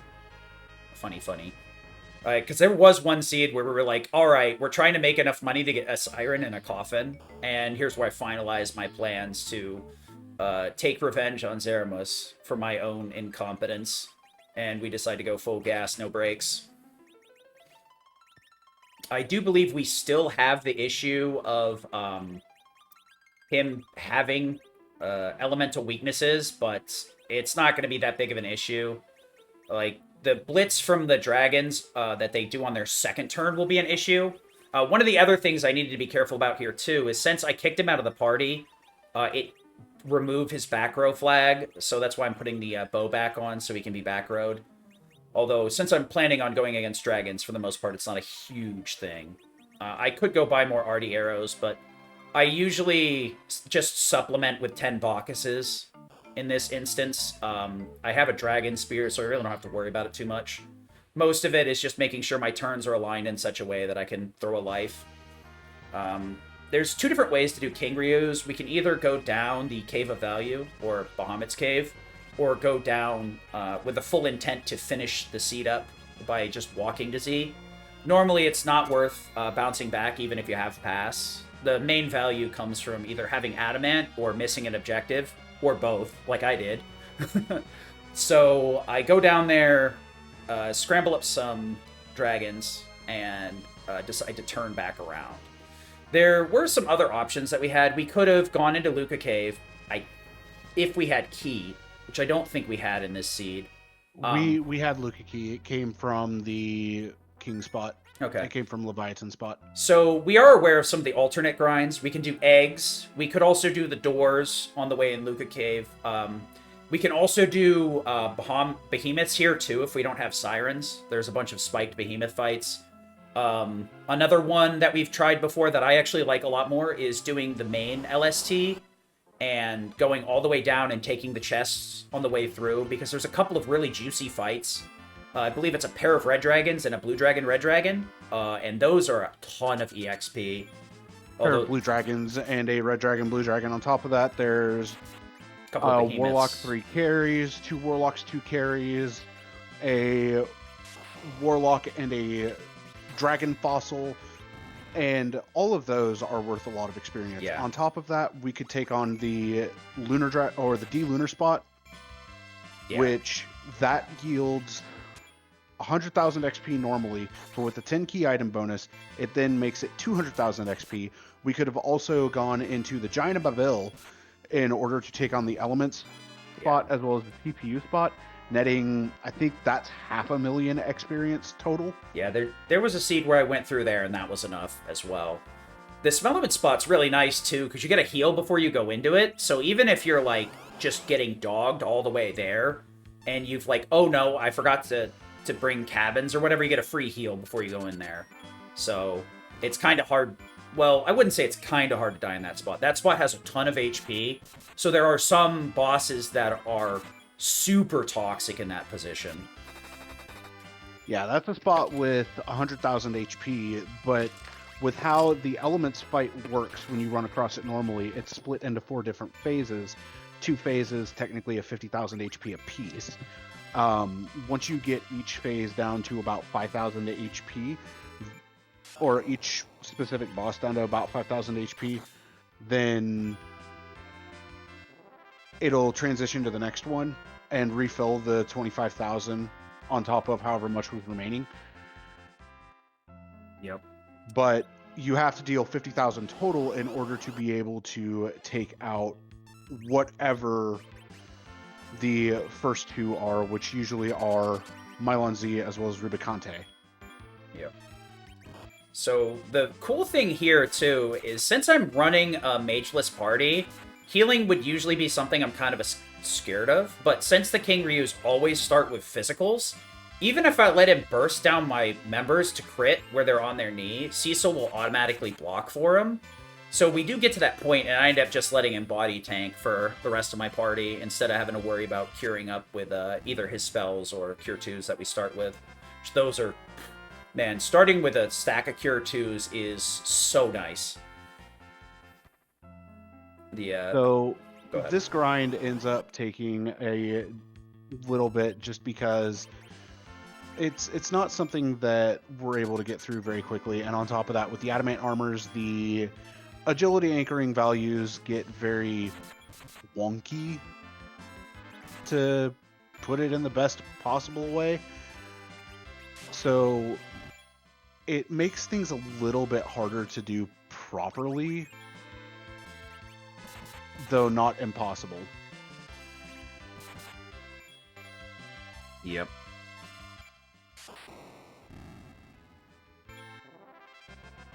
Because there was one seed where we were like, all right, we're trying to make enough money to get a siren and a coffin, and here's where I finalized my plans to take revenge on Zeramus for my own incompetence, and we decided to go full gas, no brakes. I do believe we still have the issue of him having elemental weaknesses, but it's not going to be that big of an issue. Like, the blitz from the dragons that they do on their second turn will be an issue. One of the other things I needed to be careful about here, too, is since I kicked him out of the party, it removed his back row flag, so that's why I'm putting the bow back on, so he can be back rowed. Although, since I'm planning on going against dragons, for the most part, it's not a huge thing. I could go buy more arty arrows, but I usually just supplement with 10 Bacchuses in this instance. I have a dragon spear, so I really don't have to worry about it too much. Most of it is just making sure my turns are aligned in such a way that I can throw a life. There's 2 different ways to do King Ryus. We can either go down the Cave of Value, or Bahamut's Cave, or go down with the full intent to finish the seed up by just walking to Z. Normally, it's not worth bouncing back, even if you have pass. The main value comes from either having adamant or missing an objective, or both, like I did. So I go down there, scramble up some dragons, and decide to turn back around. There were some other options that we had. We could have gone into Luca Cave, if we had Key, which I don't think we had in this seed. We had Luca Key. It came from the King spot. Okay. It came from Leviathan spot. So we are aware of some of the alternate grinds. We can do eggs. We could also do the doors on the way in Luca Cave. We can also do behemoths here too if we don't have sirens. There's a bunch of spiked behemoth fights. Another one that we've tried before that I actually like a lot more is doing the main LST and going all the way down and taking the chests on the way through, because there's a couple of really juicy fights. I believe it's a pair of red dragons and a blue dragon, red dragon, and those are a ton of EXP. Pair of blue dragons and a red dragon, blue dragon. On top of that, there's Couple of Warlock 3 carries, 2 Warlocks 2 carries, a warlock, and a dragon fossil, and all of those are worth a lot of experience. Yeah. On top of that, we could take on the or the D-Lunar Spot, Yeah. which that yields 100,000 XP normally, but with the 10 key item bonus, it then makes it 200,000 XP. We could have also gone into the Giant of Babel in order to take on the Elements spot as well as the TPU spot, netting, I think that's 500,000 experience total. Yeah, there was a seed where I went through there, and that was enough as well. This Element spot's really nice, too, because you get a heal before you go into it, so even if you're, like, just getting dogged all the way there, and you've, like, oh no, I forgot to bring cabins or whatever, you get a free heal before you go in there. So, it's kind of hard. Well, I wouldn't say it's kind of hard to die in that spot. That spot has a ton of HP, so there are some bosses that are super toxic in that position. Yeah, that's a spot with 100,000 HP, but with how the Elements fight works when you run across it normally, it's split into 4 different phases. 2 phases, technically, of 50,000 HP apiece. Once you get each phase down to about 5,000 HP, or each specific boss down to about 5,000 HP, then it'll transition to the next one and refill the 25,000 on top of however much was remaining. Yep. But you have to deal 50,000 total in order to be able to take out whatever the first 2 are, which usually are Mylon Z as well as Rubicante. Yep. So the cool thing here, too, is since I'm running a mageless party, healing would usually be something I'm kind of scared of, but since the King Ryus always start with physicals, even if I let him burst down my members to crit where they're on their knee, Cecil will automatically block for him. So we do get to that point, and I end up just letting him body tank for the rest of my party instead of having to worry about curing up with either his spells or Cure 2s that we start with. Those are... Man, starting with a stack of Cure 2s is so nice. So this grind ends up taking a little bit just because it's not something that we're able to get through very quickly. And on top of that, with the adamant armors, the agility anchoring values get very wonky, to put it in the best possible way. So it makes things a little bit harder to do properly, though not impossible. Yep.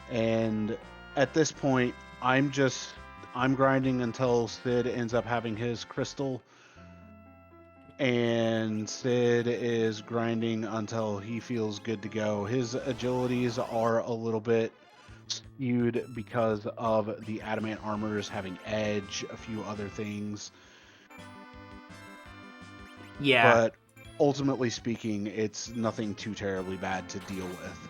And at this point, I'm grinding until Sid ends up having his crystal, and Sid is grinding until he feels good to go. His agilities are a little bit skewed because of the adamant armors having edge, a few other things. Yeah. But ultimately speaking, it's nothing too terribly bad to deal with.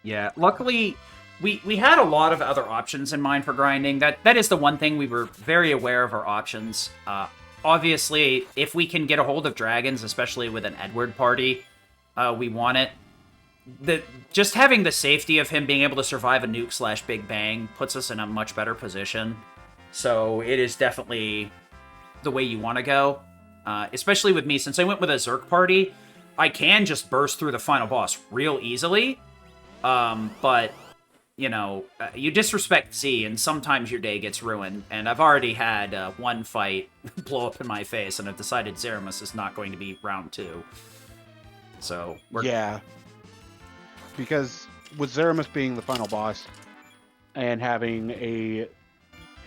Yeah, luckily, we had a lot of other options in mind for grinding. That is the one thing we were very aware of our options. Obviously, if we can get a hold of dragons, especially with an Edward party, we want it. Just having the safety of him being able to survive a nuke / Big Bang puts us in a much better position. So it is definitely the way you want to go. Especially with me, since I went with a Zerk party, I can just burst through the final boss real easily. But, you know, you disrespect Z, and sometimes your day gets ruined. And I've already had one fight blow up in my face, and I've decided Zeramus is not going to be round 2. So, yeah. Because with Zeramus being the final boss, and having a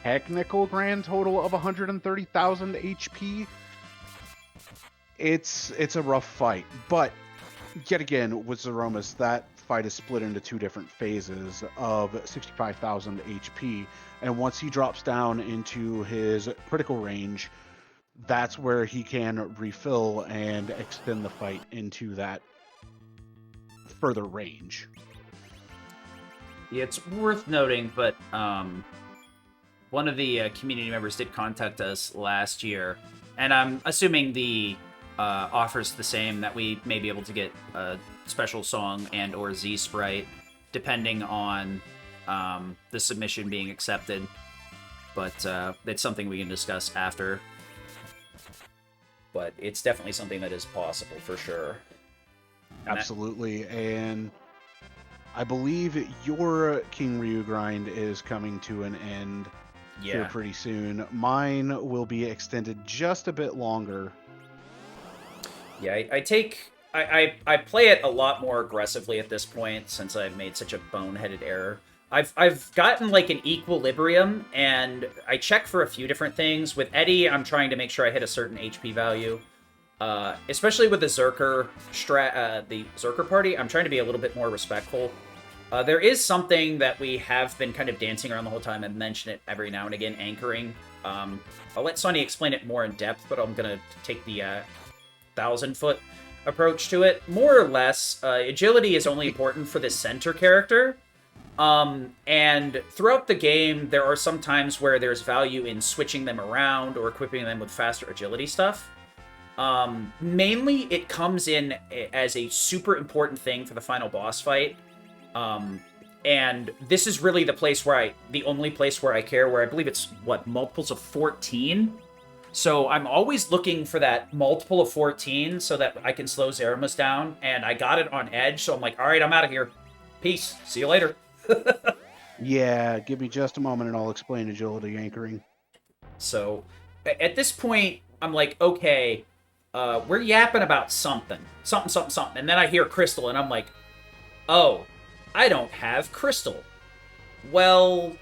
technical grand total of 130,000 HP, it's a rough fight. But, yet again, with Zeramus, that fight is split into 2 different phases of 65,000 HP, and once he drops down into his critical range, that's where he can refill and extend the fight into that further range. Yeah, it's worth noting, but one of the community members did contact us last year, and I'm assuming the offer's the same, that we may be able to get a special song and or Z Sprite, depending on the submission being accepted. But it's something we can discuss after. But it's definitely something that is possible, for sure. Absolutely, and I believe your King Ryu grind is coming to an end here pretty soon. Mine will be extended just a bit longer. Yeah, I play it a lot more aggressively at this point, since I've made such a boneheaded error. I've gotten like an equilibrium, and I check for a few different things. With Eddie, I'm trying to make sure I hit a certain HP value. Especially with the Zerker the Zerker party, I'm trying to be a little bit more respectful. There is something that we have been kind of dancing around the whole time and mention it every now and again, anchoring. I'll let Sonny explain it more in depth, but I'm gonna take the 1,000-foot approach to it. More or less, agility is only important for the center character. And throughout the game, there are some times where there's value in switching them around or equipping them with faster agility stuff. Mainly, it comes in as a super important thing for the final boss fight. And this is really the only place where I care, where I believe it's, multiples of 14? So I'm always looking for that multiple of 14 so that I can slow Zeramus down, and I got it on edge, so I'm like, alright, I'm out of here. Peace. See you later. Yeah, give me just a moment and I'll explain agility anchoring. So, at this point, I'm like, okay, we're yapping about something. Something. And then I hear Crystal, and I'm like, oh, I don't have Crystal. Well,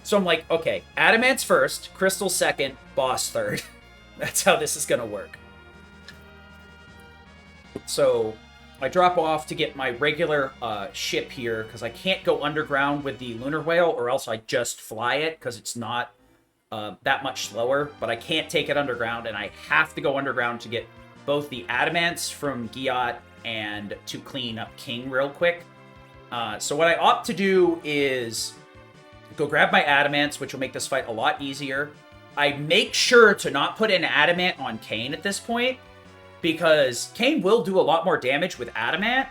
So I'm like, okay, Adamant's first, Crystal second, Boss third. That's how this is gonna work. So I drop off to get my regular ship here, because I can't go underground with the Lunar Whale, or else I just fly it, because it's not that much slower. But I can't take it underground, and I have to go underground to get both the Adamants from Giat and to clean up King real quick. So what I opt to do is go grab my Adamants, which will make this fight a lot easier. I make sure to not put an Adamant on Kane at this point, because Kane will do a lot more damage with Adamant,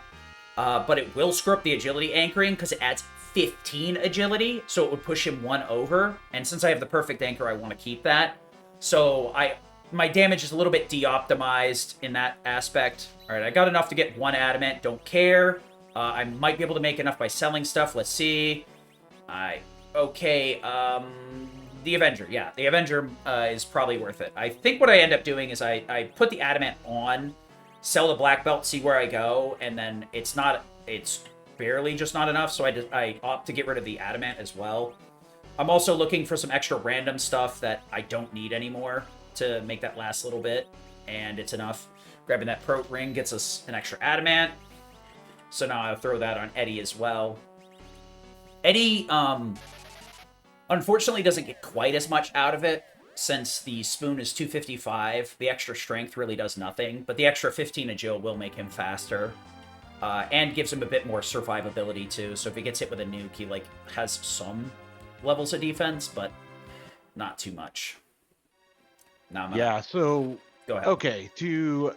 but it will screw up the agility anchoring, because it adds 15 agility, so it would push him 1 over. And since I have the perfect anchor, I want to keep that. So my damage is a little bit de-optimized in that aspect. Alright, I got enough to get 1 Adamant, don't care. I might be able to make enough by selling stuff, let's see. Okay, the Avenger. Yeah, the Avenger is probably worth it. I think what I end up doing is I put the Adamant on, sell the Black Belt, see where I go, and then it's barely just not enough, so I opt to get rid of the Adamant as well. I'm also looking for some extra random stuff that I don't need anymore to make that last little bit, and it's enough. Grabbing that Prote Ring gets us an extra Adamant, so now I'll throw that on Eddie as well. Eddie, unfortunately doesn't get quite as much out of it, since the spoon is 255. The extra strength really does nothing, but the extra 15 agil will make him faster, and gives him a bit more survivability too. So if he gets hit with a nuke, he has some levels of defense, but not too much. Yeah, so go ahead. Okay, to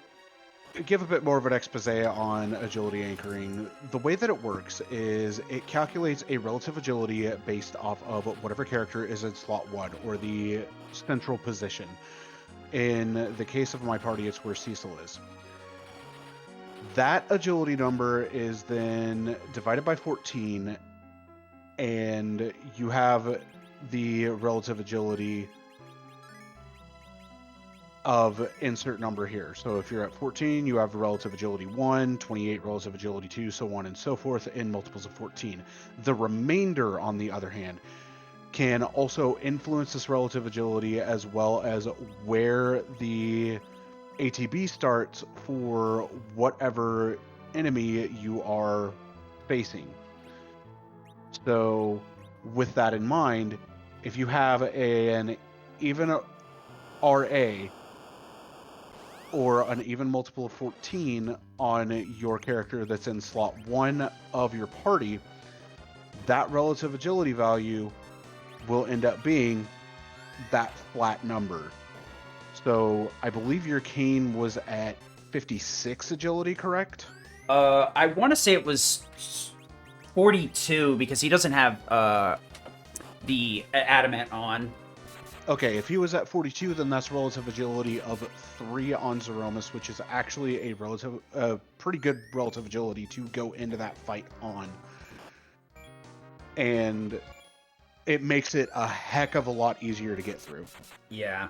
give a bit more of an expose on agility anchoring, the way that it works is it calculates a relative agility based off of whatever character is in slot 1, or the central position. In the case of my party, it's where Cecil is. That agility number is then divided by 14, and you have the relative agility of insert number here. So if you're at 14, you have relative agility 1, 28 relative agility 2, so on and so forth, in multiples of 14. The remainder, on the other hand, can also influence this relative agility, as well as where the ATB starts for whatever enemy you are facing. So with that in mind, if you have an even RA or an even multiple of 14 on your character that's in slot 1 of your party, that relative agility value will end up being that flat number. So I believe your Kane was at 56 agility, correct? I want to say it was 42 because he doesn't have the adamant on. Okay, if he was at 42, then that's relative agility of 3 on Zeromus, which is actually a pretty good relative agility to go into that fight on. And it makes it a heck of a lot easier to get through. Yeah.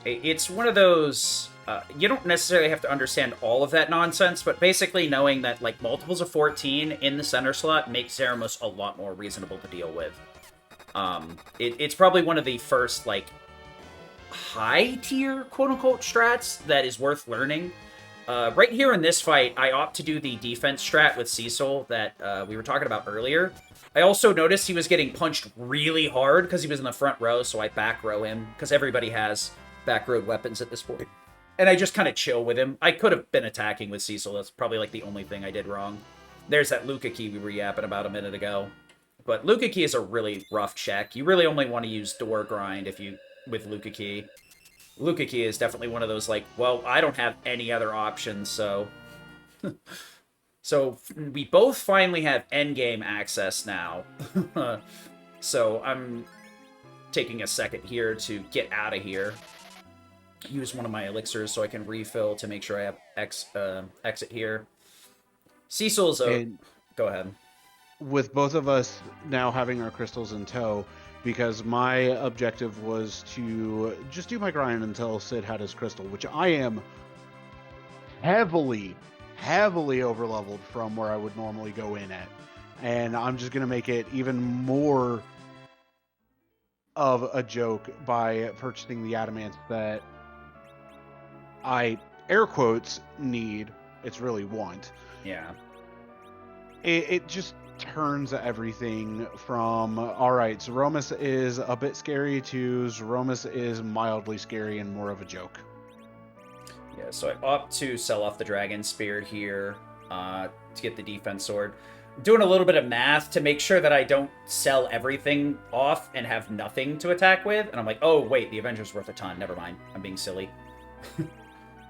It's one of those, you don't necessarily have to understand all of that nonsense, but basically knowing that, like, multiples of 14 in the center slot makes Zeramus a lot more reasonable to deal with. It's probably one of the first, like, high-tier, quote-unquote, strats that is worth learning. Right here in this fight, I opt to do the defense strat with Cecil that we were talking about earlier. I also noticed he was getting punched really hard because he was in the front row, so I back row him, because everybody has back road weapons at this point. And I just kind of chill with him. I could have been attacking with Cecil. That's probably like the only thing I did wrong. There's that Luca key we were yapping about a minute ago. But Luca key is a really rough check. You really only want to use door grind with Luca key. Luca key is definitely one of those like, well, I don't have any other options, so... So we both finally have endgame access now. So I'm taking a second here to get out of here. Use one of my elixirs so I can refill to make sure I have exit here. Cecil's go ahead. With both of us now having our crystals in tow, because my objective was to just do my grind until Sid had his crystal, which I am heavily overleveled from where I would normally go in at. And I'm just going to make it even more of a joke by purchasing the adamants that I, air quotes, need. It's really want. Yeah. It just turns everything from, all right, Zeromus is a bit scary to Zeromus is mildly scary and more of a joke. Yeah, so I opt to sell off the Dragon Spear here to get the defense sword. I'm doing a little bit of math to make sure that I don't sell everything off and have nothing to attack with. And I'm like, oh, wait, the Avenger's worth a ton. Never mind. I'm being silly.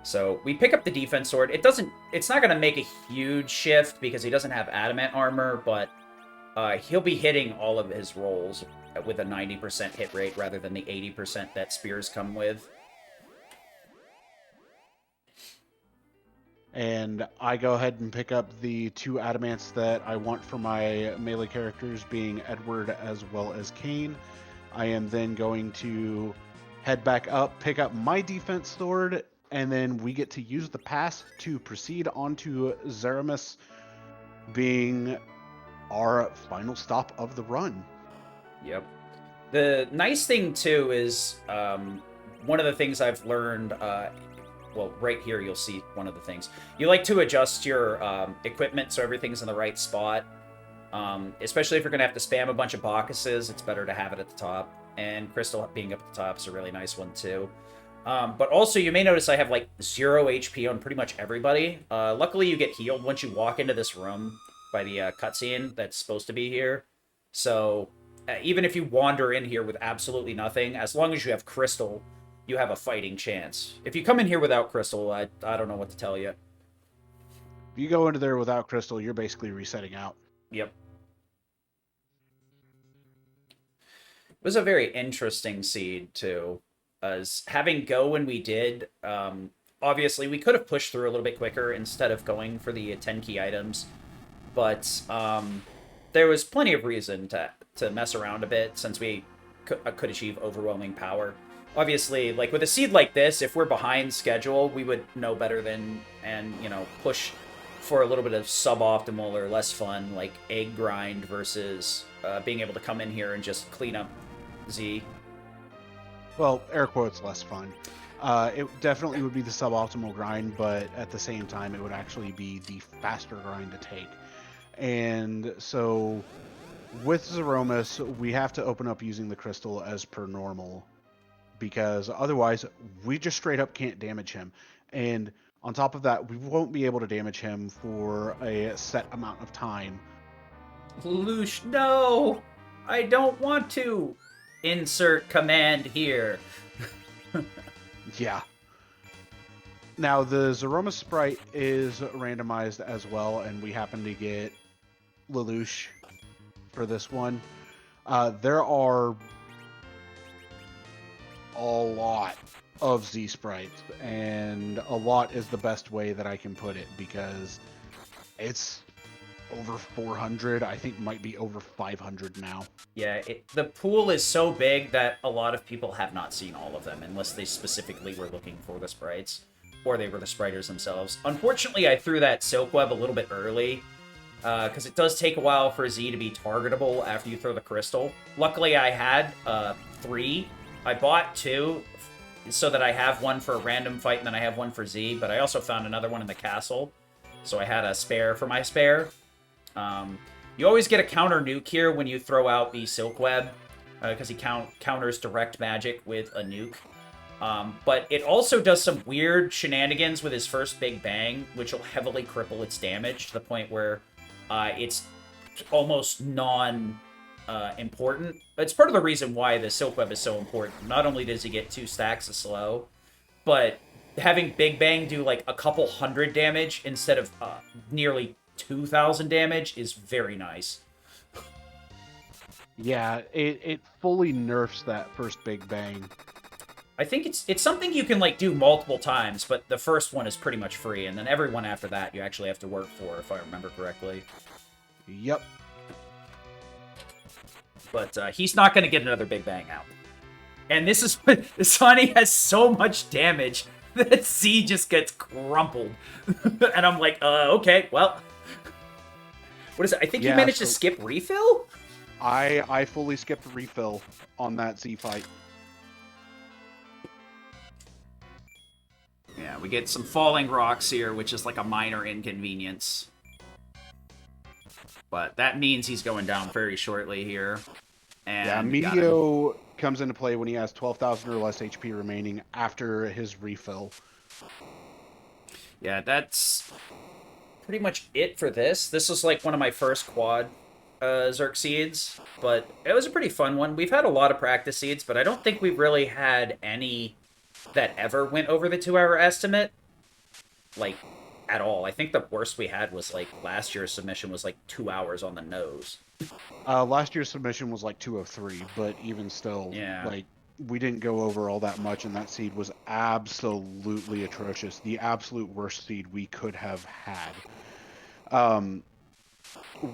So we pick up the defense sword. It's not going to make a huge shift because he doesn't have adamant armor, but he'll be hitting all of his rolls with a 90% hit rate rather than the 80% that spears come with. And I go ahead and pick up the 2 adamants that I want for my melee characters, being Edward as well as Kane. I am then going to head back up, pick up my defense sword, and then we get to use the pass to proceed on to Zeramus, being our final stop of the run. Yep. The nice thing, too, is one of the things I've learned... well, right here you'll see one of the things. You like to adjust your equipment so everything's in the right spot. Especially if you're going to have to spam a bunch of Bacchuses, it's better to have it at the top. And Crystal being up at the top is a really nice one, too. But also, you may notice I have, like, 0 HP on pretty much everybody. Luckily, you get healed once you walk into this room by the cutscene that's supposed to be here. So, even if you wander in here with absolutely nothing, as long as you have Crystal... you have a fighting chance. If you come in here without Crystal, I don't know what to tell you. If you go into there without Crystal, you're basically resetting out. Yep. It was a very interesting seed, too. As having go when we did, obviously we could have pushed through a little bit quicker instead of going for the 10 key items. But there was plenty of reason to mess around a bit since we could achieve overwhelming power. Obviously, like, with a seed like this, if we're behind schedule, we would know better than, and, you know, push for a little bit of suboptimal or less fun, like, egg grind versus being able to come in here and just clean up Z. Well, air quotes, less fun. It definitely would be the suboptimal grind, but at the same time, it would actually be the faster grind to take. And so, with Zeromus, we have to open up using the crystal as per normal, because otherwise we just straight up can't damage him. And on top of that, we won't be able to damage him for a set amount of time Lelouch, no! I don't want to! Insert command here. Yeah. Now, the Zoroma sprite is randomized as well, and we happen to get Lelouch for this one. There are a lot of Z sprites, and a lot is the best way that I can put it, because it's over 400. I think might be over 500 now. Yeah, the pool is so big that a lot of people have not seen all of them, unless they specifically were looking for the sprites, or they were the spriters themselves. Unfortunately, I threw that Silk Web a little bit early, because it does take a while for Z to be targetable after you throw the crystal. Luckily, I had 3. I bought 2, so that I have one for a random fight, and then I have one for Z, but I also found another one in the castle, so I had a spare for my spare. You always get a counter nuke here when you throw out the Silk Web, because he counters direct magic with a nuke. But it also does some weird shenanigans with his first Big Bang, which will heavily cripple its damage to the point where it's almost non-important. It's part of the reason why the Silk Web is so important. Not only does he get 2 stacks of slow, but having Big Bang do like a couple hundred damage instead of nearly 2,000 damage is very nice. Yeah, it fully nerfs that first Big Bang. I think it's something you can like do multiple times, but the first one is pretty much free, and then every one after that you actually have to work for, if I remember correctly. Yep. But he's not going to get another Big Bang out. And this is when Sonny has so much damage that Z just gets crumpled. And I'm like, okay, well. What is it? I think you managed to skip refill? I fully skipped refill on that Z fight. Yeah, we get some falling rocks here, which is like a minor inconvenience. But that means he's going down very shortly here. And yeah, Medio comes into play when he has 12,000 or less HP remaining after his refill. Yeah, that's pretty much it for this. This was like one of my first quad Zerk seeds, but it was a pretty fun one. We've had a lot of practice seeds, but I don't think we've really had any that ever went over the 2-hour estimate, like, at all. I think the worst we had was, like, last year's submission was, like, 2 hours on the nose. Last year's submission was, like, 203, but even still, yeah. like, we didn't go over all that much, and that seed was absolutely atrocious. The absolute worst seed we could have had.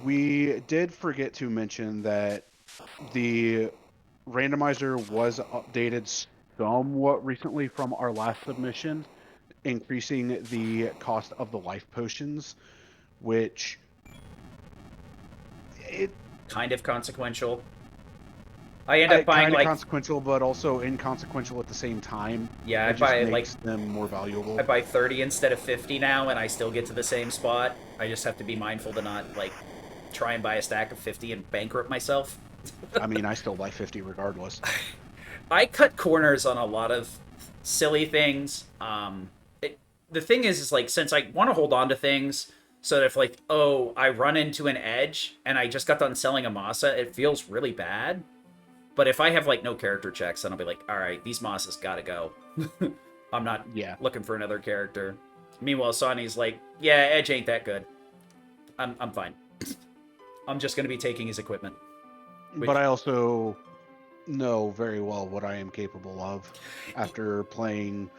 We did forget to mention that the randomizer was updated somewhat recently from our last submission, increasing the cost of the life potions, which it kind of consequential. I end up buying kind of like consequential, but also inconsequential at the same time. Yeah, it I buy makes them more valuable. I buy 30 instead of 50 now, and I still get to the same spot. I just have to be mindful to not like try and buy a stack of 50 and bankrupt myself. I mean, I still buy 50 regardless. I cut corners on a lot of silly things. The thing is like, since I want to hold on to things, so that if like, oh, I run into an edge and I just got done selling a Masa, it feels really bad. But if I have like no character checks, then I'll be like, all right, these Masas gotta go. I'm not looking for another character. Meanwhile, Sonny's like, yeah, Edge ain't that good. I'm fine. I'm just gonna be taking his equipment. But I also know very well what I am capable of after playing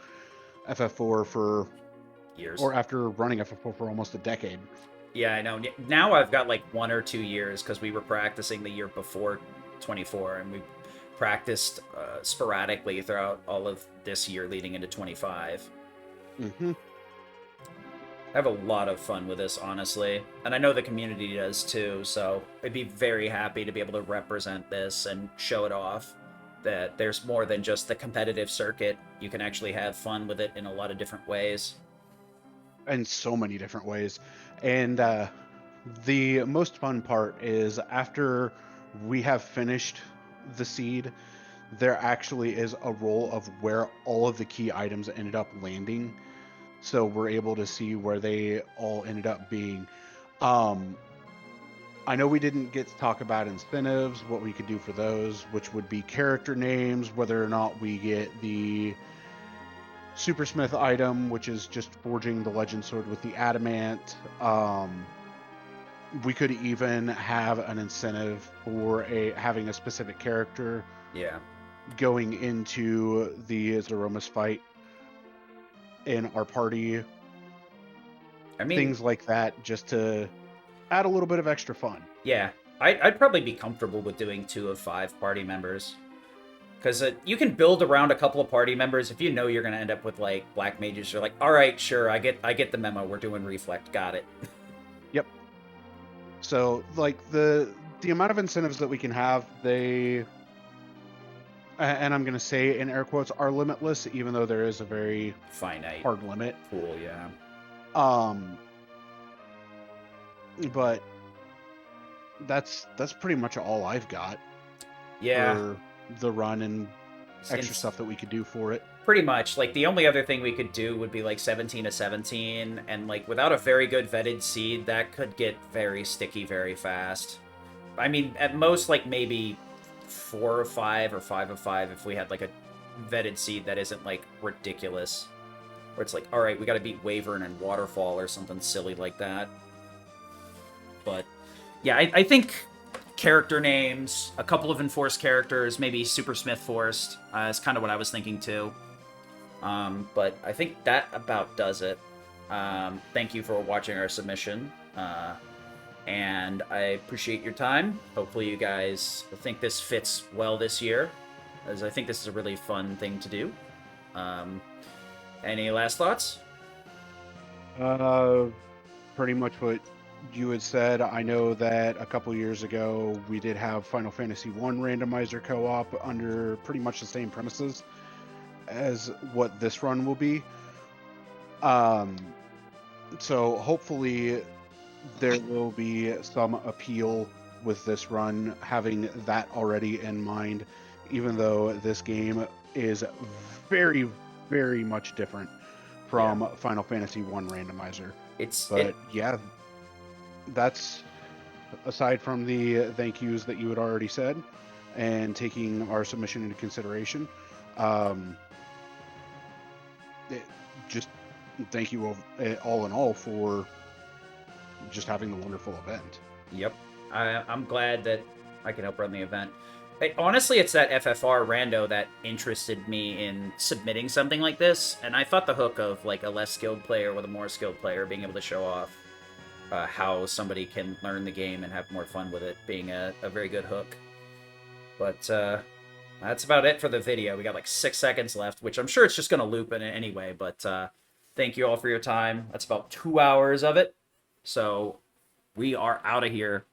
FF4 for years, or after running FF4 for almost a decade. Yeah, I know. Now I've got like 1 or 2 years because we were practicing the year before 24, and we practiced sporadically throughout all of this year leading into 25. Mm-hmm. I have a lot of fun with this, honestly. And I know the community does too, so I'd be very happy to be able to represent this and show it off. That there's more than just the competitive circuit. You can actually have fun with it in a lot of different ways. In so many different ways. And the most fun part is after we have finished the seed, there actually is a roll of where all of the key items ended up landing. So we're able to see where they all ended up being. I know we didn't get to talk about incentives, what we could do for those, which would be character names, whether or not we get the Supersmith item, which is just forging the legend sword with the adamant. We could even have an incentive for having a specific character Yeah. going into the Zeromus fight in our party. I mean, Things like that, just to add a little bit of extra fun. yeah. I'd probably be comfortable with doing 2 of 5 party members. Because you can build around a couple of party members if you know you're going to end up with, like, black mages. You're like, all right, sure, I get the memo. We're doing reflect. Got it. Yep. So, like, the amount of incentives that we can have, they, and I'm going to say in air quotes, are limitless, even though there is a very Finite hard limit. pool, yeah. But that's pretty much all I've got. Yeah. For the run and extra It's stuff that we could do for it. pretty much. Like, the only other thing we could do would be, like, 17 to 17. And, like, without a very good vetted seed, that could get very sticky very fast. I mean, at most, like, maybe 4 of 5 or 5 of 5 if we had, like, a vetted seed that isn't, like, ridiculous. Where it's like, alright, we gotta beat Wavern and Waterfall or something silly like that. But, yeah, I think character names, a couple of enforced characters, maybe Supersmith forced, is kind of what I was thinking too. But I think that about does it. Thank you for watching our submission. And I appreciate your time. Hopefully you guys think this fits well this year, as I think this is a really fun thing to do. Any last thoughts? Pretty much what you had said. I know that a couple years ago we did have Final Fantasy I randomizer co-op under pretty much the same premises as what this run will be. So hopefully there will be some appeal with this run, having that already in mind, even though this game is very, very much different from Final Fantasy I randomizer. Yeah, that's aside from the thank yous that you had already said and taking our submission into consideration. Just thank you all in all for just having the wonderful event. Yep. I'm glad that I can help run the event. Honestly, it's that FF4 rando that interested me in submitting something like this, and I thought the hook of, like, a less skilled player with a more skilled player being able to show off how somebody can learn the game and have more fun with it being a very good hook. But that's about it for the video. We got like 6 seconds left, which I'm sure it's just going to loop in it anyway, but thank you all for your time. That's about 2 hours of it. So we are out of here.